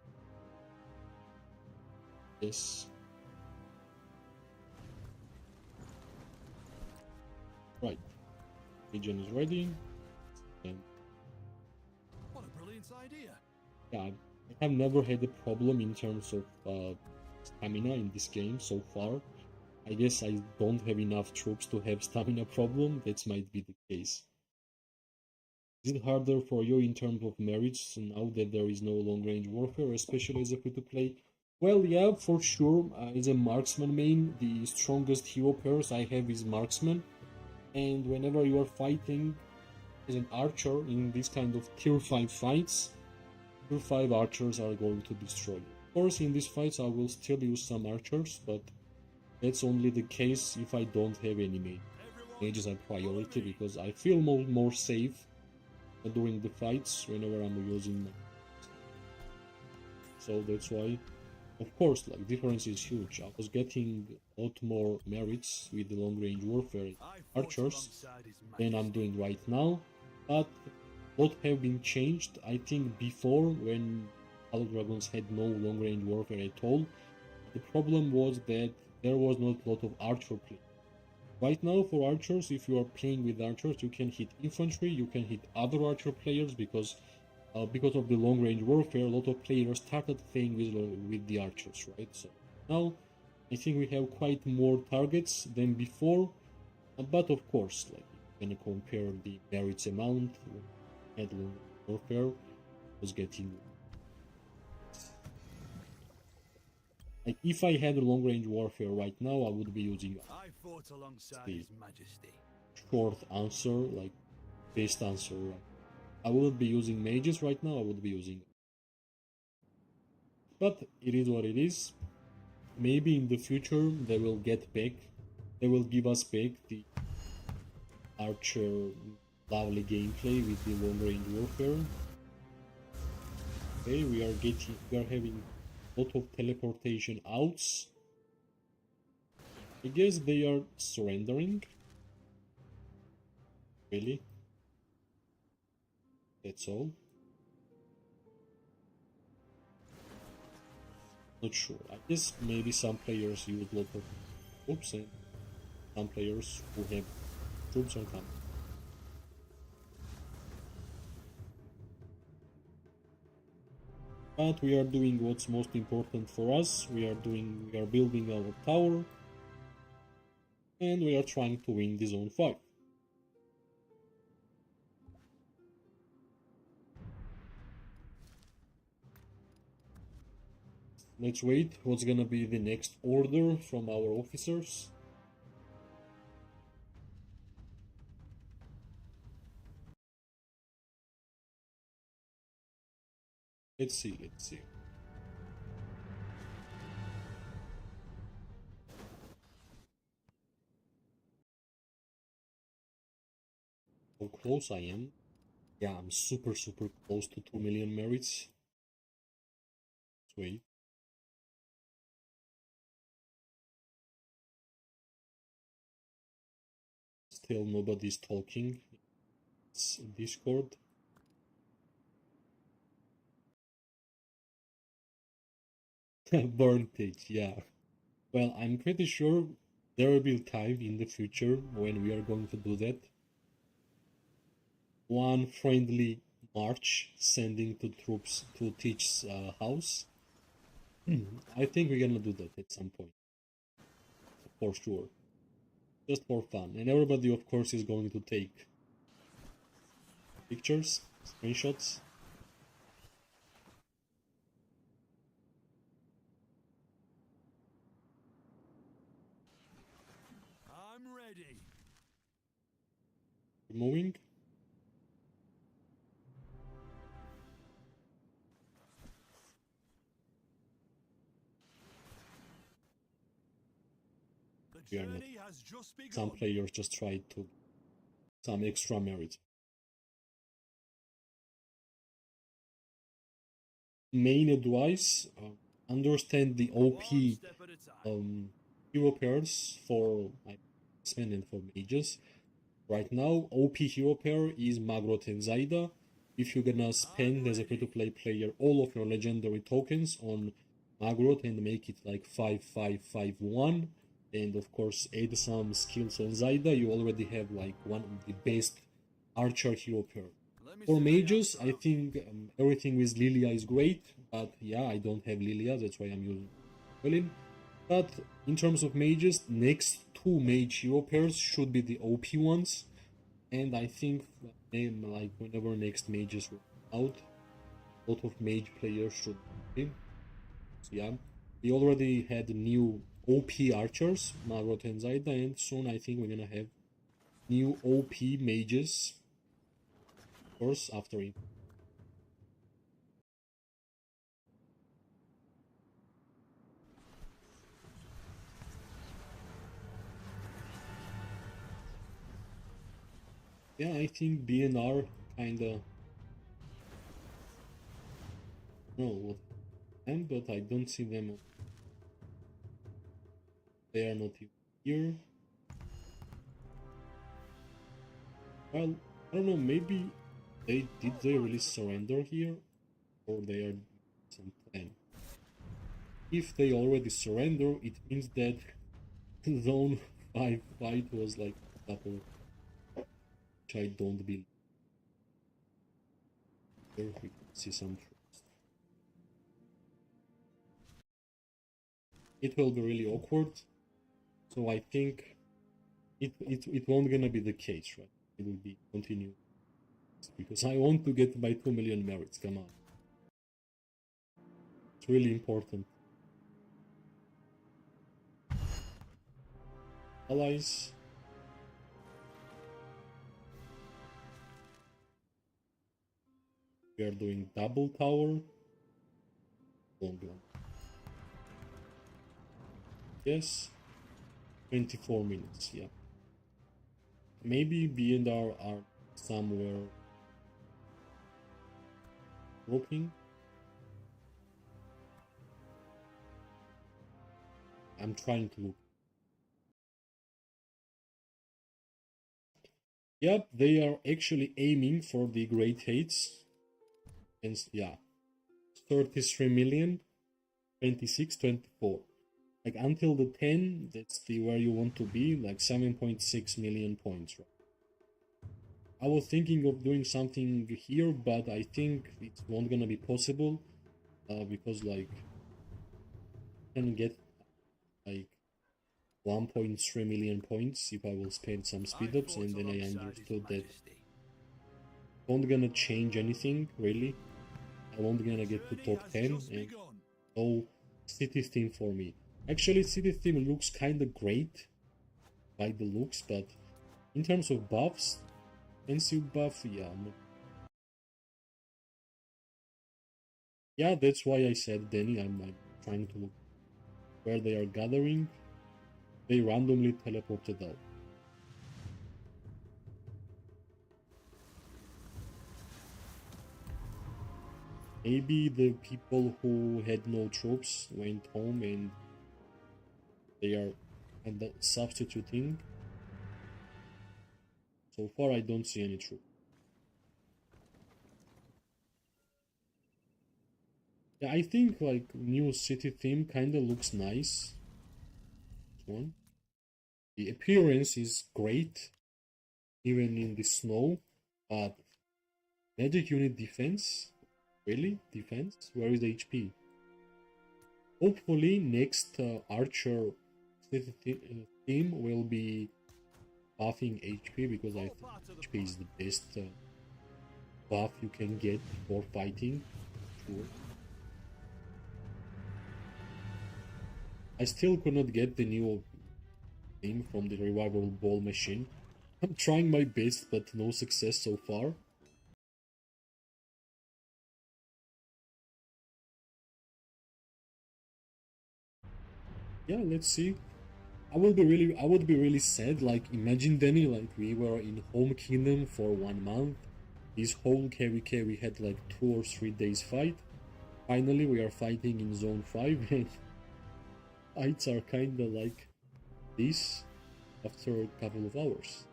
Speaker 1: Yes. Right. Legion is ready. And
Speaker 3: What a brilliant idea.
Speaker 1: yeah, I have never had a problem in terms of stamina in this game so far. I guess I don't have enough troops to have stamina problem. That might be the case. Is it harder for you in terms of merits now that there is no long-range warfare, especially as a free-to-play? Well, yeah, for sure. As a marksman main, the strongest hero pairs I have is marksman. And whenever you are fighting as an archer in this kind of tier 5 fights, tier 5 archers are going to destroy you. Of course, in these fights I will still use some archers, but that's only the case if I don't have any main. Mages are priority because I feel more safe during the fights whenever I'm using my. So that's why, of course, like difference is huge. I was getting a lot more merits with the long range warfare archers than I'm doing right now, but a lot have been changed. I think before, when Hollow Dragons had no long range warfare at all, the problem was that there was not a lot of archer play. Right now, for archers, if you are playing with archers, you can hit infantry, you can hit other archer players, because of the long-range warfare, a lot of players started playing with the archers, right? So now, I think we have quite more targets than before, but of course, like, when you compare the merits amount, and long warfare was getting. Like, if I had long range warfare right now, I would be using
Speaker 2: I fought alongside
Speaker 1: the
Speaker 2: His Majesty.
Speaker 1: short answer, like best answer. Like, I wouldn't be using mages right now. I would be using, but it is what it is. Maybe in the future they will get back. They will give us back the archer lovely gameplay with the long range warfare. Okay, we are having a lot of teleportation outs. I guess they are surrendering. Really? That's all? Not sure. I guess maybe some players use a lot of troops and some players who have troops on camp. But we are doing what's most important for us. We are building our tower and we are trying to win the zone 5. Let's wait what's gonna be the next order from our officers. Let's see. How close I am. Yeah, I'm super close to 2 million merits. Let's wait. Still nobody's talking. It's Discord. Burntage, yeah. Well, I'm pretty sure there will be a time in the future when we are going to do that. One friendly march sending to troops to Teach's house. I think we're gonna do that at some point. For sure. Just for fun. And everybody, of course, is going to take pictures, screenshots.
Speaker 2: I'm ready.
Speaker 1: Moving.
Speaker 2: The journey has just begun.
Speaker 1: Some players just try to some extra merit. Main advice: understand the OP
Speaker 2: One step at a time.
Speaker 1: hero pairs for X-Men and for mages. Right now, OP hero pair is Magrot and Zaida. If you're gonna spend as a free-to-play player all of your legendary tokens on Magrot and make it like 5-5-5-1, and of course add some skills on Zaida, you already have like one of the best archer hero pair. For mages, I think everything with Lilia is great, but yeah, I don't have Lilia, that's why I'm using Evelyn. But in terms of mages, next two mage hero pairs should be the OP ones, and I think like whenever next mages are out, a lot of mage players should be. So yeah, we already had new OP archers, Margot and Zaida, and soon I think we're gonna have new OP mages. Of course, after it. Yeah, I think BNR kinda know what them, but I don't see them. They are not even here. Well, I don't know, maybe did they really surrender here? Or they are some plan. If they already surrender, it means that zone 5 fight was like double, which I don't believe. Here we can see some trust. It will be really awkward, so I think it won't gonna be the case, right? It will be continued. Because I want to get my 2 million merits, come on. It's really important. allies. We are doing double tower. Long one. Yes. 24 minutes, yeah. Maybe B and R are somewhere working. I'm trying to look. Yep, they are actually aiming for the great heights. And yeah, 33 million, 26, 24. Like until the 10, that's the where you want to be, like 7.6 million points, right? I was thinking of doing something here, but I think it's not gonna be possible because like I can get like 1.3 million points if I will spend some speed ups, and then I understood that not gonna change anything really. I won't gonna get to top 10 and no city theme for me. Actually, city theme looks kinda great by the looks, but in terms of buffs, offensive buff, yeah. Yeah, that's why I said, Danny, I'm trying to look where they are gathering. They randomly teleported out. Maybe the people who had no troops went home and they are substituting. So far, I don't see any troops. Yeah, I think like new city theme kinda looks nice. This one. The appearance is great, even in the snow, but magic unit defense? Really? Defense? Where is the HP? Hopefully next archer theme will be buffing HP, because I think HP is the best buff you can get for fighting. Sure. I still could not get the new theme from the revival ball machine. I'm trying my best, but no success so far. Yeah, let's see. I would be really sad. Like, imagine Danny, like we were in home kingdom for 1 month. This whole KVK we had like 2 or 3 days fight. Finally, we are fighting in zone 5 and fights are kinda like this after a couple of hours.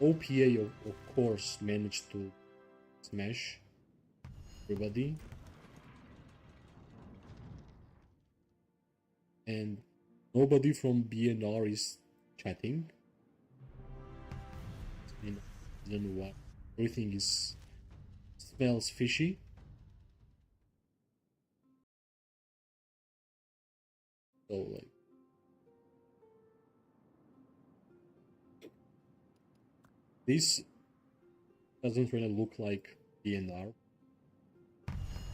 Speaker 1: OPA of course managed to smash everybody. And nobody from BNR is chatting. I don't know why. Everything is smells fishy. So like this doesn't really look like BNR.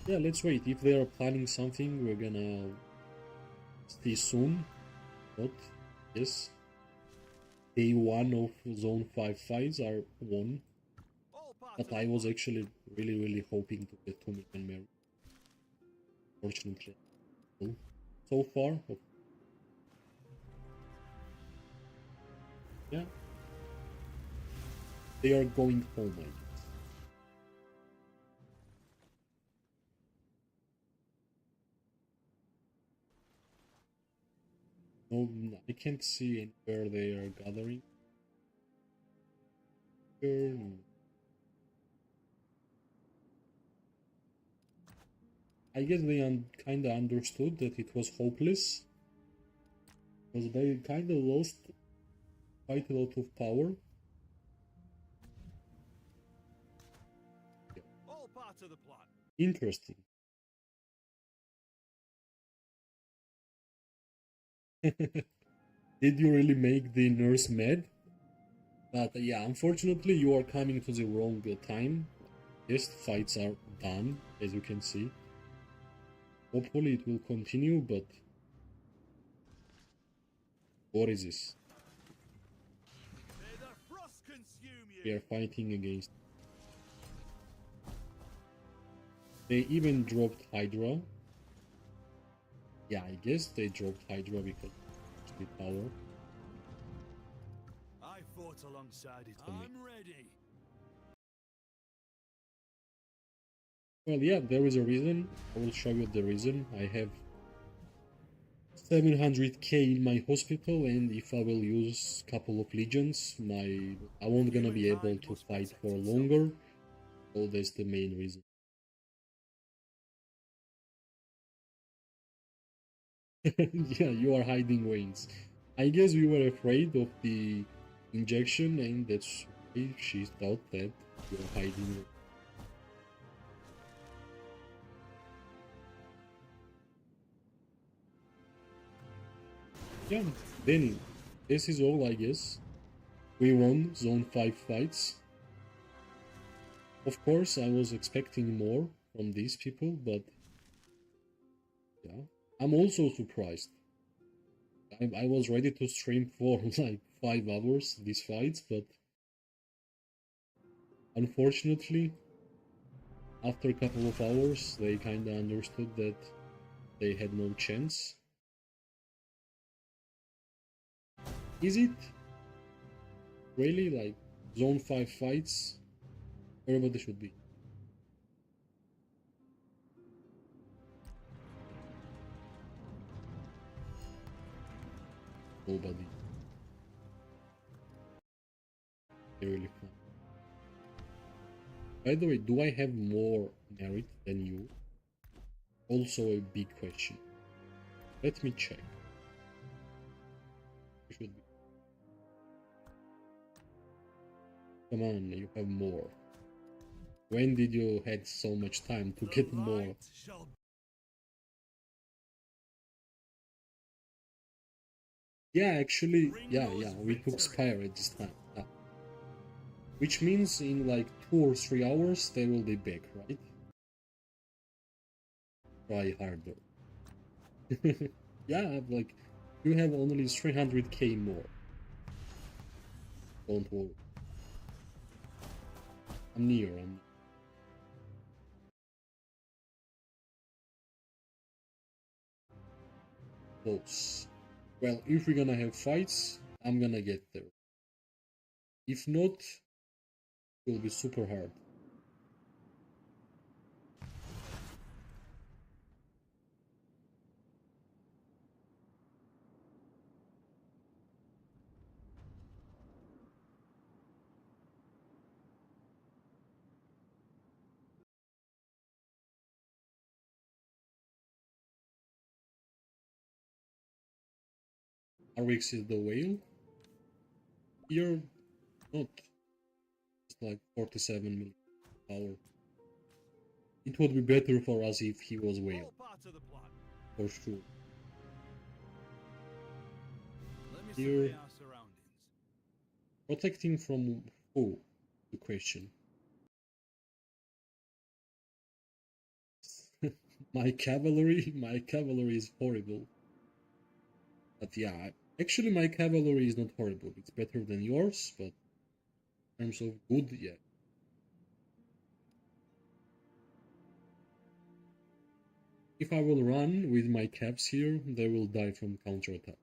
Speaker 1: Yeah, let's wait. If they are planning something, we're gonna see soon. But yes. Day 1 of Zone 5 fights are won. But I was actually really hoping to get 2 million merit. Fortunately. So far. Yeah. They are going home, I guess. No, I can't see where they are gathering. Here, no. I guess they kinda understood that it was hopeless, because they kinda lost quite a lot of power. Yeah.
Speaker 2: All part of the plan.
Speaker 1: Interesting. Did you really make the nurse mad? But yeah, unfortunately you are coming to the wrong time. Yes, fights are done, as you can see. Hopefully it will continue, but What is this?
Speaker 2: May the frost consume
Speaker 1: We
Speaker 2: you.
Speaker 1: are fighting against. They even dropped Hydra. Yeah, I guess they dropped Hydra because of the power.
Speaker 2: I fought alongside it.
Speaker 1: For me.
Speaker 2: I'm ready.
Speaker 1: Well, yeah, there is a reason. I will show you the reason. I have 700k in my hospital, and if I will use a couple of legions, I won't gonna be able to fight for longer. So that's the main reason. Yeah, you are hiding veins. I guess we were afraid of the injection, and that's why she thought that you are hiding veins. Yeah, Danny, this is all, I guess. We won Zone 5 fights. Of course, I was expecting more from these people, but yeah, I'm also surprised. I was ready to stream for like 5 hours these fights, but unfortunately, after a couple of hours, they kinda understood that they had no chance. Is it really like Zone 5 fights? Wherever they should be. Nobody. They're really fun. By the way, do I have more merit than you? Also a big question. Let me check. You should be. Come on, you have more. When did you had so much time to get more?
Speaker 2: Light shall
Speaker 1: Yeah, actually, yeah, we took Spire at this time. Yeah. Which means in like 2 or 3 hours they will be back, right? Try harder. Yeah, like you have only 300k more. Don't worry. I'm near. Close. Well, if we're gonna have fights, I'm gonna get there. If not, it will be super hard. Arix is the whale. Here, not. It's like 47 million power. It would be better for us if he was whale,
Speaker 2: all part of the plan.
Speaker 1: for sure.
Speaker 2: Let me
Speaker 1: Here.
Speaker 2: survey our surroundings.
Speaker 1: Protecting from who? The question. My cavalry is horrible. But yeah, actually my cavalry is not horrible. It's better than yours, but in terms of good, yeah. If I will run with my caps here, they will die from counterattack.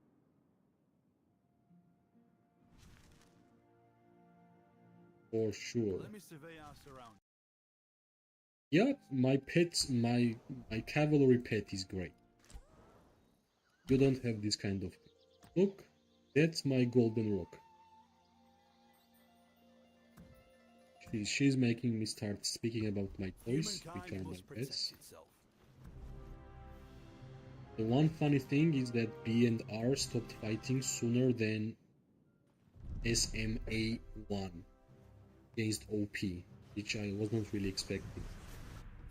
Speaker 1: For sure.
Speaker 2: Let me survey our surroundings.
Speaker 1: Yeah, my cavalry pet is great. You don't have this kind of pet. Look, that's my golden rock. She's making me start speaking about my toys, which are my pets. The one funny thing is that B and R stopped fighting sooner than SMA1 against OP, which I wasn't really expecting.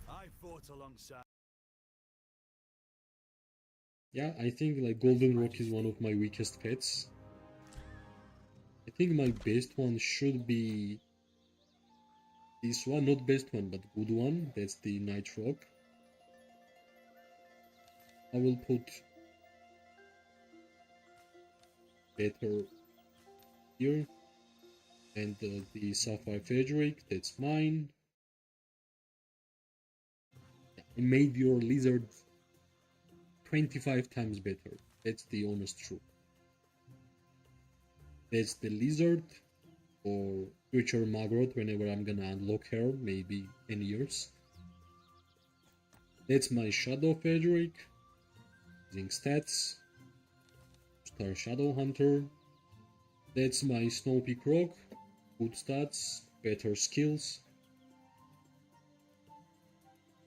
Speaker 2: I fought alongside.
Speaker 1: Yeah, I think like Golden Rock is one of my weakest pets. I think my best one should be this one, not best one, but good one. That's the Night Rock. I will put better here. And the Sapphire Frederick, that's mine. I made your lizard 25 times better. That's the honest truth. That's the lizard or future Margaret whenever I'm gonna unlock her, maybe 10 years. That's my Shadow Frederick. Using stats. Star Shadow Hunter. That's my Snow Peak Rock. Good stats, better skills.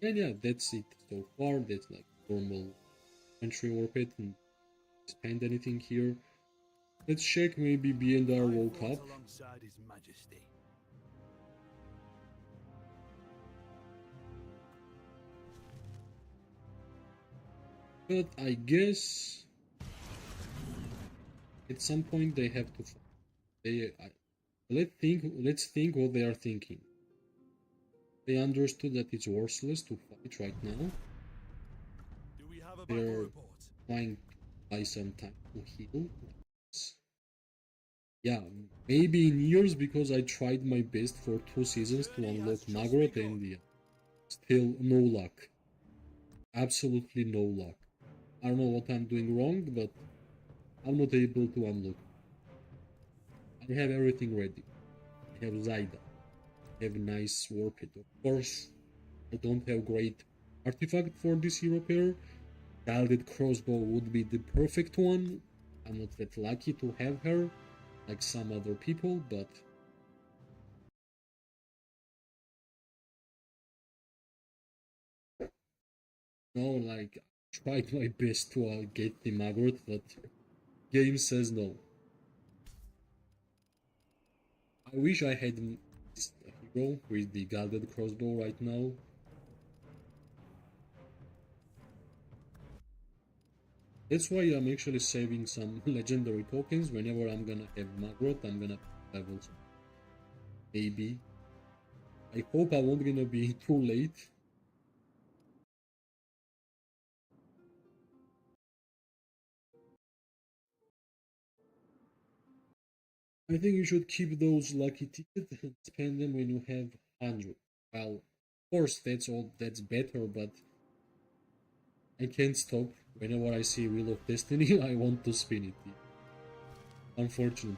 Speaker 1: And yeah, that's it so far. That's like normal entry orbit and spend anything here. Let's check maybe B&R woke up.
Speaker 2: Alongside His Majesty.
Speaker 1: But I guess at some point they have to fight. Let's think what they are thinking. They understood that it's worthless to fight right now.
Speaker 2: Do we have a
Speaker 1: They're
Speaker 2: battle report?
Speaker 1: trying to buy some time to heal. Yeah, maybe in years because I tried my best for 2 seasons to unlock Margaret and yeah, still no luck. Absolutely no luck. I don't know what I'm doing wrong, but I'm not able to unlock. I have everything ready. I have Zaida. I have nice warped. Of course, I don't have great artifact for this hero pair. Gilded crossbow would be the perfect one. I'm not that lucky to have her, like some other people, but no, like I tried my best to get the Margaret, but game says no. I wish I had this hero with the Gilded crossbow right now. That's why I'm actually saving some legendary tokens. Whenever I'm gonna have Margaret, I'm gonna level some. Maybe. I hope I won't gonna be too late. I think you should keep those lucky tickets and spend them when you have 100. Well, of course that's better, but I can't stop. Whenever I see Wheel of Destiny, I want to spin it. Unfortunately.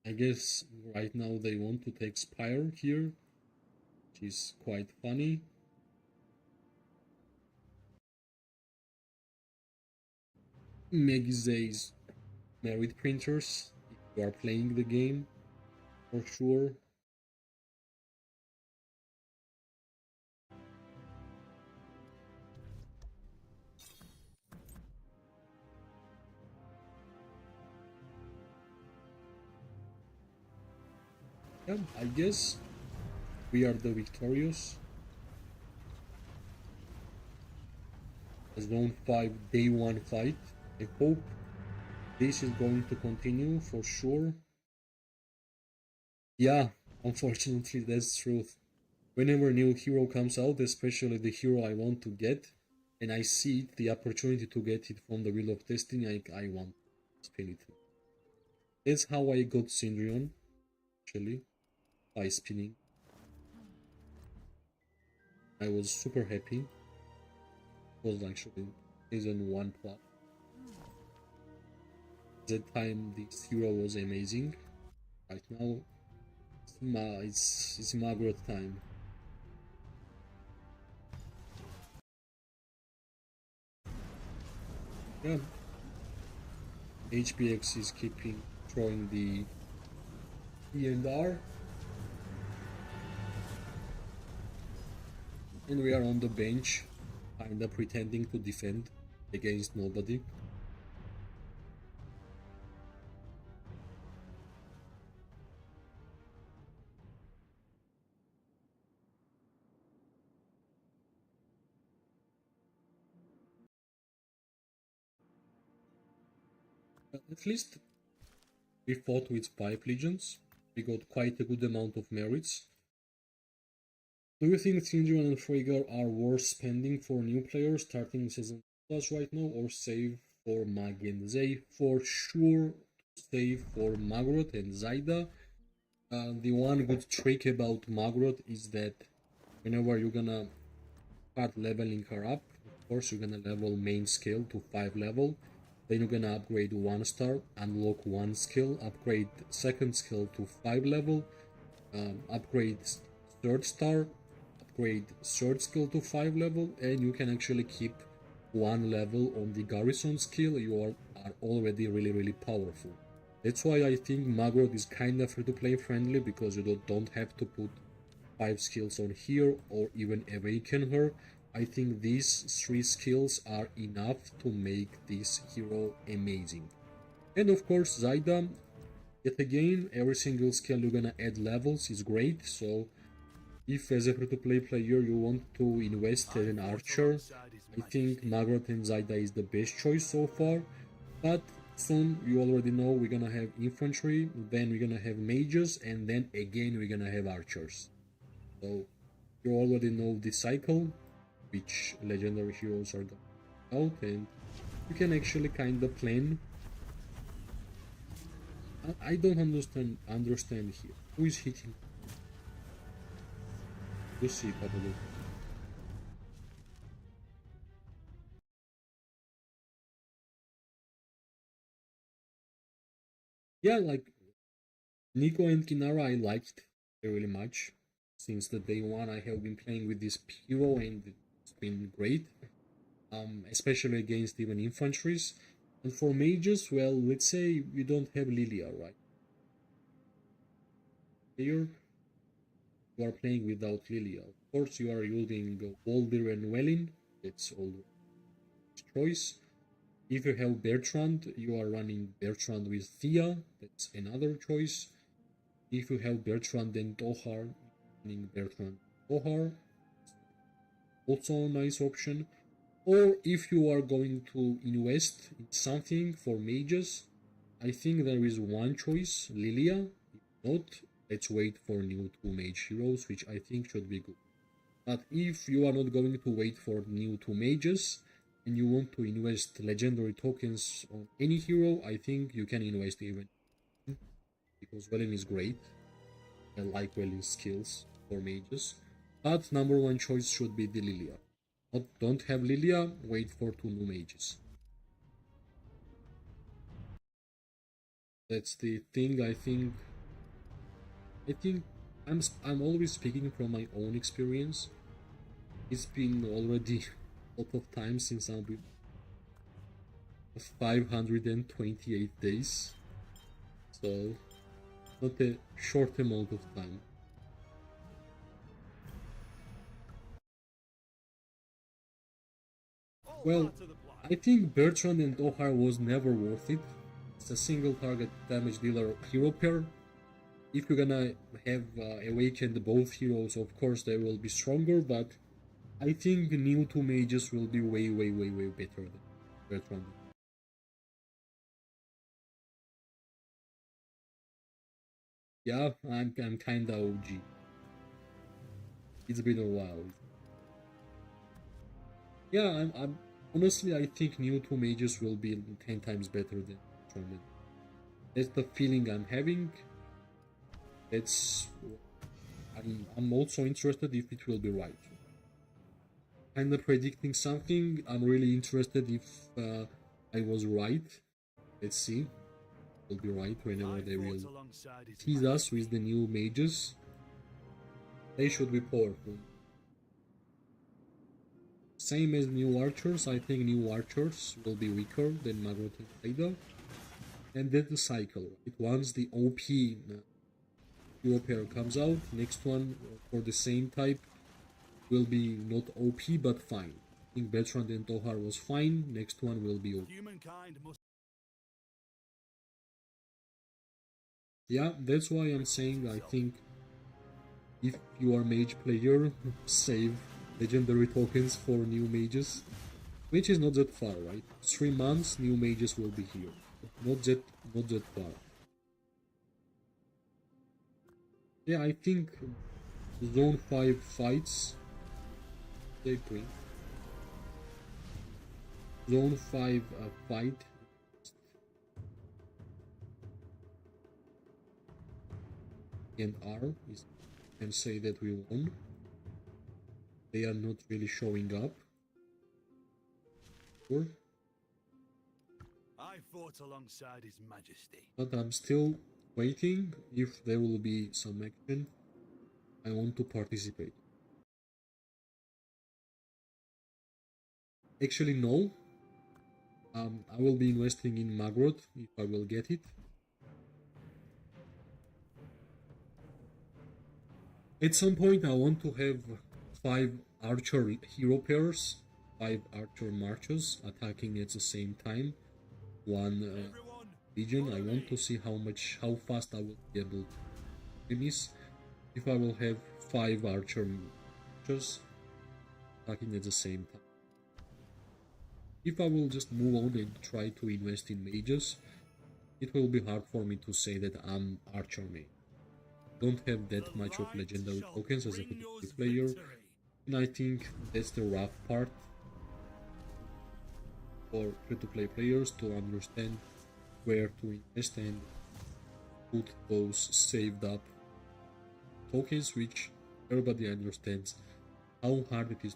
Speaker 1: I guess right now they want to take Spire here, which is quite funny. Megizay's merit printers, if you are playing the game, for sure. Yeah, I guess we are the victorious. Zone 5 day 1 fight. I hope this is going to continue for sure. Yeah, unfortunately that's truth. Whenever new hero comes out, especially the hero I want to get, and I see it, the opportunity to get it from the Wheel of Destiny, I want to spin it. That's how I got Syndrion, actually, by spinning. I was super happy. It was actually season 1 plus. That time this hero was amazing. Right now, it's Margaret time. Yeah. HPX is keeping throwing the E&R. And we are on the bench, kinda pretending to defend against nobody. At least we fought with Pipe Legions. We got quite a good amount of merits. Do you think Tinjuan and Friggar are worth spending for new players starting season plus right now, or save for Mag and Zay? For sure, save for Magrot and Zaida. The one good trick about Magrot is that whenever you're gonna start leveling her up, of course you're gonna level main skill to 5 level, then you're gonna upgrade 1 star, unlock 1 skill, upgrade second skill to 5 level, upgrade 3rd star, upgrade 3rd skill to 5 level, and you can actually keep 1 level on the garrison skill. You are already really powerful. That's why I think Magrot is kinda free to play friendly, because you don't have to put 5 skills on here or even awaken her. I think these 3 skills are enough to make this hero amazing. And of course Zaida, yet again, every single skill you're gonna add levels is great, so if as a free-to-play player you want to invest as an archer, I think Magrot and Zaida is the best choice so far. But soon, you already know, we're gonna have infantry, then we're gonna have mages, and then again we're gonna have archers. So you already know the cycle, which legendary heroes are going out, and you can actually kind of plan. I don't understand here. Who is hitting? You see, probably. Yeah, like Nico and Kinara, I liked really much. Since the day one, I have been playing with this hero, and it's been great. Especially against even infantries. And for mages, well, let's say you don't have Lilia, right? Here, you are playing without Lilia. Of course, you are using Voldir and Welin. That's all choice. If you have Bertrand, you are running Bertrand with Thea. That's another choice. If you have Bertrand and Tohar, running Bertrand and Tohar. Also a nice option. Or if you are going to invest in something for mages, I think there is one choice, Lilia. If not, let's wait for new 2 mage heroes, which I think should be good. But if you are not going to wait for new 2 mages, and you want to invest legendary tokens on any hero, I think you can invest even, because Welin is great. I like Welin's skills for mages. But number 1 choice should be the Lilia. Don't have Lilia, wait for 2 new mages. That's the thing. I think I'm always speaking from my own experience. It's been already a lot of time since I've been 528 days, so not a short amount of time. Well, I think Bertrand and Ohar was never worth it. It's a single target damage dealer hero pair. If you're gonna have awakened both heroes, of course they will be stronger, but I think new 2 mages will be way better than Bertrand. Yeah, I'm kinda OG. It's been a while. Yeah, I'm honestly, I think new 2 mages will be 10 times better than Bertrand. That's the feeling I'm having. That's I'm also interested if it will be right. Kinda predicting something. I'm really interested if I was right. Let's see. Will be right whenever they will tease us with the new mages. They should be powerful. Same as new archers, I think new archers will be weaker than Magrot and Zaida. And that's the cycle, right? Once the OP hero pair comes out, next one for the same type will be not OP but fine. I think Bertrand and Tohar was fine, next one will be OP. Yeah, that's why I'm saying I think if you are mage player, save legendary tokens for new mages, which is not that far, right? 3 months, new mages will be here. Not that far. Yeah, I think Zone 5 fights. They bring Zone 5 fight. And R is, can say that we won. They are not really showing up. Sure.
Speaker 2: I fought alongside His Majesty.
Speaker 1: But I'm still waiting. If there will be some action, I want to participate. Actually, no. I will be investing in Magrod if I will get it. At some point, I want to have 5 archer hero pairs, 5 archer marches attacking at the same time. One legion. I want to see how fast I will be able to finish if I will have 5 archer marches attacking at the same time. If I will just move on and try to invest in mages, it will be hard for me to say that I'm archer mage. Don't have that much of legendary tokens as a free player, and I think that's the rough part for free-to-play players to understand where to invest and put those saved up tokens, which everybody understands how hard it is.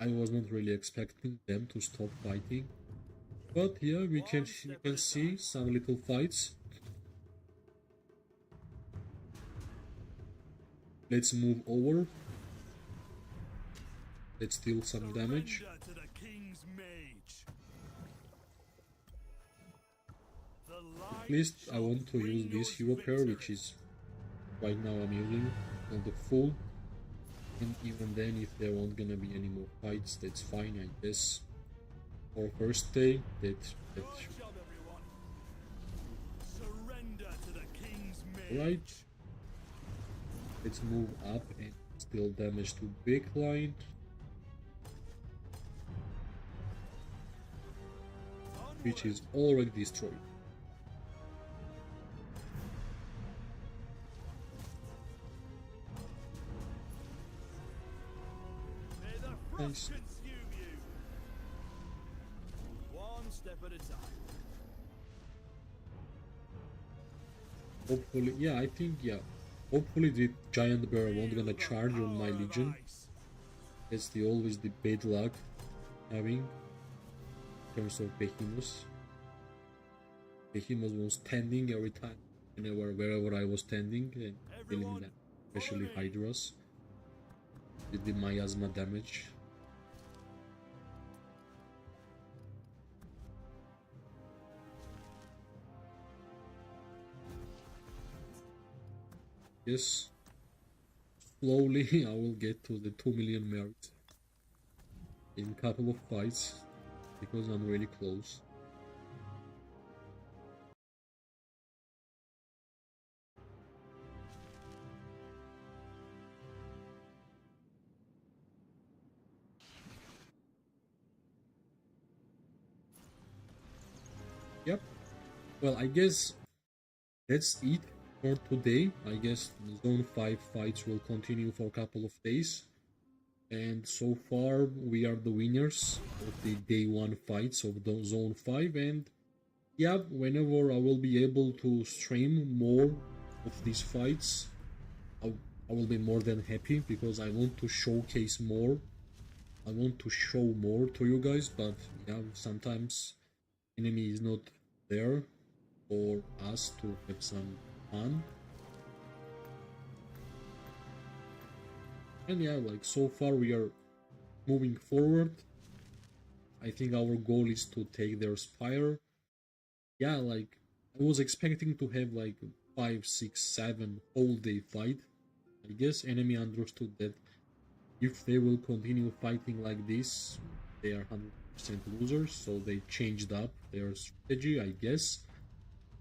Speaker 1: I was not really expecting them to stop fighting, but yeah, we can see some little fights. Let's move over. Let's deal some damage.
Speaker 2: To the King's Mage.
Speaker 1: At least I want to use this hero pair, which is right now I'm using on the full. And even then, if there won't gonna be any more fights, that's fine, I guess. For first day, that
Speaker 2: Surrender to the King's Mage.
Speaker 1: right. Let's move up and still damage to big line. Which is already destroyed. Nice.
Speaker 2: One step at a time.
Speaker 1: Hopefully, yeah, I think, yeah. Hopefully the giant bear won't gonna charge on my legion. That's always the bad luck having in terms of behemoths. Behemoth was standing every time, wherever I was standing, and killing them, especially Hydras with the miasma damage. Yes, slowly I will get to the 2 million merit in a couple of fights because I'm really close. Yep. Well, I guess that's it for today. I guess the Zone 5 fights will continue for a couple of days. And so far, we are the winners of the day 1 fights of the Zone 5. And yeah, whenever I will be able to stream more of these fights, I will be more than happy because I want to showcase more. I want to show more to you guys, but yeah, sometimes enemy is not there for us to have some fun. And yeah, like so far we are moving forward. I think our goal is to take their spire. Yeah, like I was expecting to have like 5, 6, 7 whole day fight. I guess enemy understood that if they will continue fighting like this, they are 100% losers, so they changed up their strategy, I guess.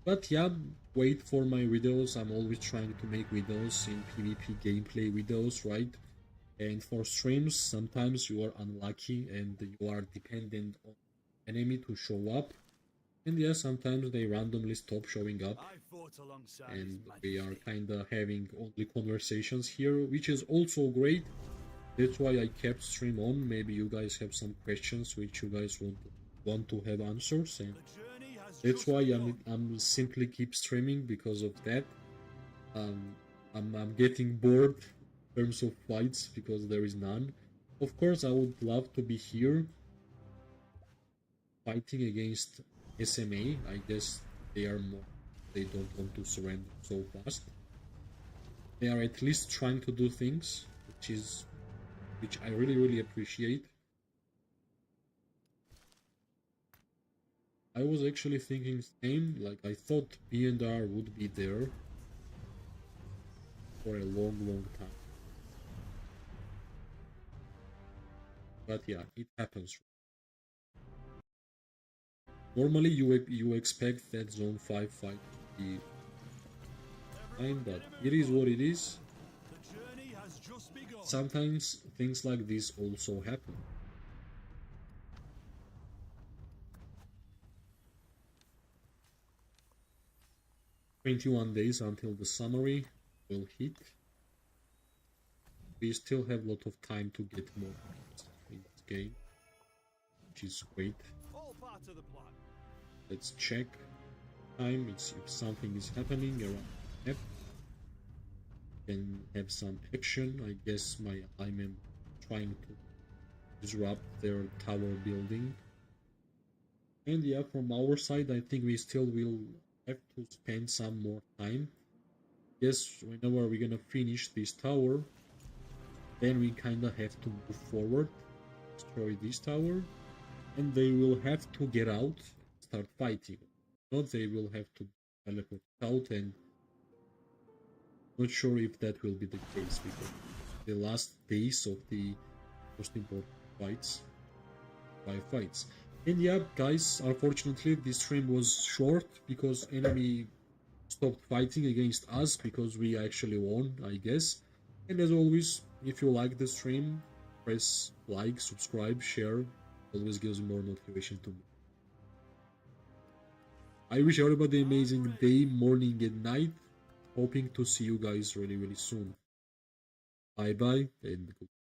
Speaker 1: But yeah, wait for my videos. I'm always trying to make videos in PvP gameplay videos, right? And for streams, sometimes you are unlucky and you are dependent on enemy to show up. And yeah, sometimes they randomly stop showing up.
Speaker 3: I fought alongside
Speaker 1: And
Speaker 3: His
Speaker 1: we are
Speaker 3: Majesty.
Speaker 1: kinda having only conversations here, which is also great. That's why I kept stream on. Maybe you guys have some questions which you guys want to have answers, and
Speaker 3: The journey has
Speaker 1: that's
Speaker 3: just
Speaker 1: why
Speaker 3: begun.
Speaker 1: I'm simply keep streaming because of that. Um, I'm getting bored in terms of fights because there is none. Of course, I would love to be here fighting against SMA. I guess they are more. They don't want to surrender so fast. They are at least trying to do things, which I really appreciate. I was actually thinking same, like I thought B&R would be there for a long time. But yeah, it happens. Normally you expect that Zone 5 fight to be fine, but it is what it is.
Speaker 3: The journey has just begun.
Speaker 1: Sometimes things like this also happen. 21 days until the summary will hit. We still have a lot of time to get more in this game, which is great.
Speaker 3: All part of the plan.
Speaker 1: Let's check time. It's if something is happening around the map. Can have some action. I guess my alignment trying to disrupt their tower building. And yeah, from our side, I think we still will have to spend some more time. Yes, whenever we're gonna finish this tower, then we kinda have to move forward, destroy this tower, and they will have to get out and start fighting. Not they will have to teleport out, and not sure if that will be the case because the last days of the most important fights, fights. And yeah, guys, unfortunately this stream was short because enemy stopped fighting against us because we actually won, I guess. And as always, if you like the stream, press like, subscribe, share. Always gives me more motivation to me. I wish everybody an amazing day, morning, and night. Hoping to see you guys really soon. Bye bye and goodbye.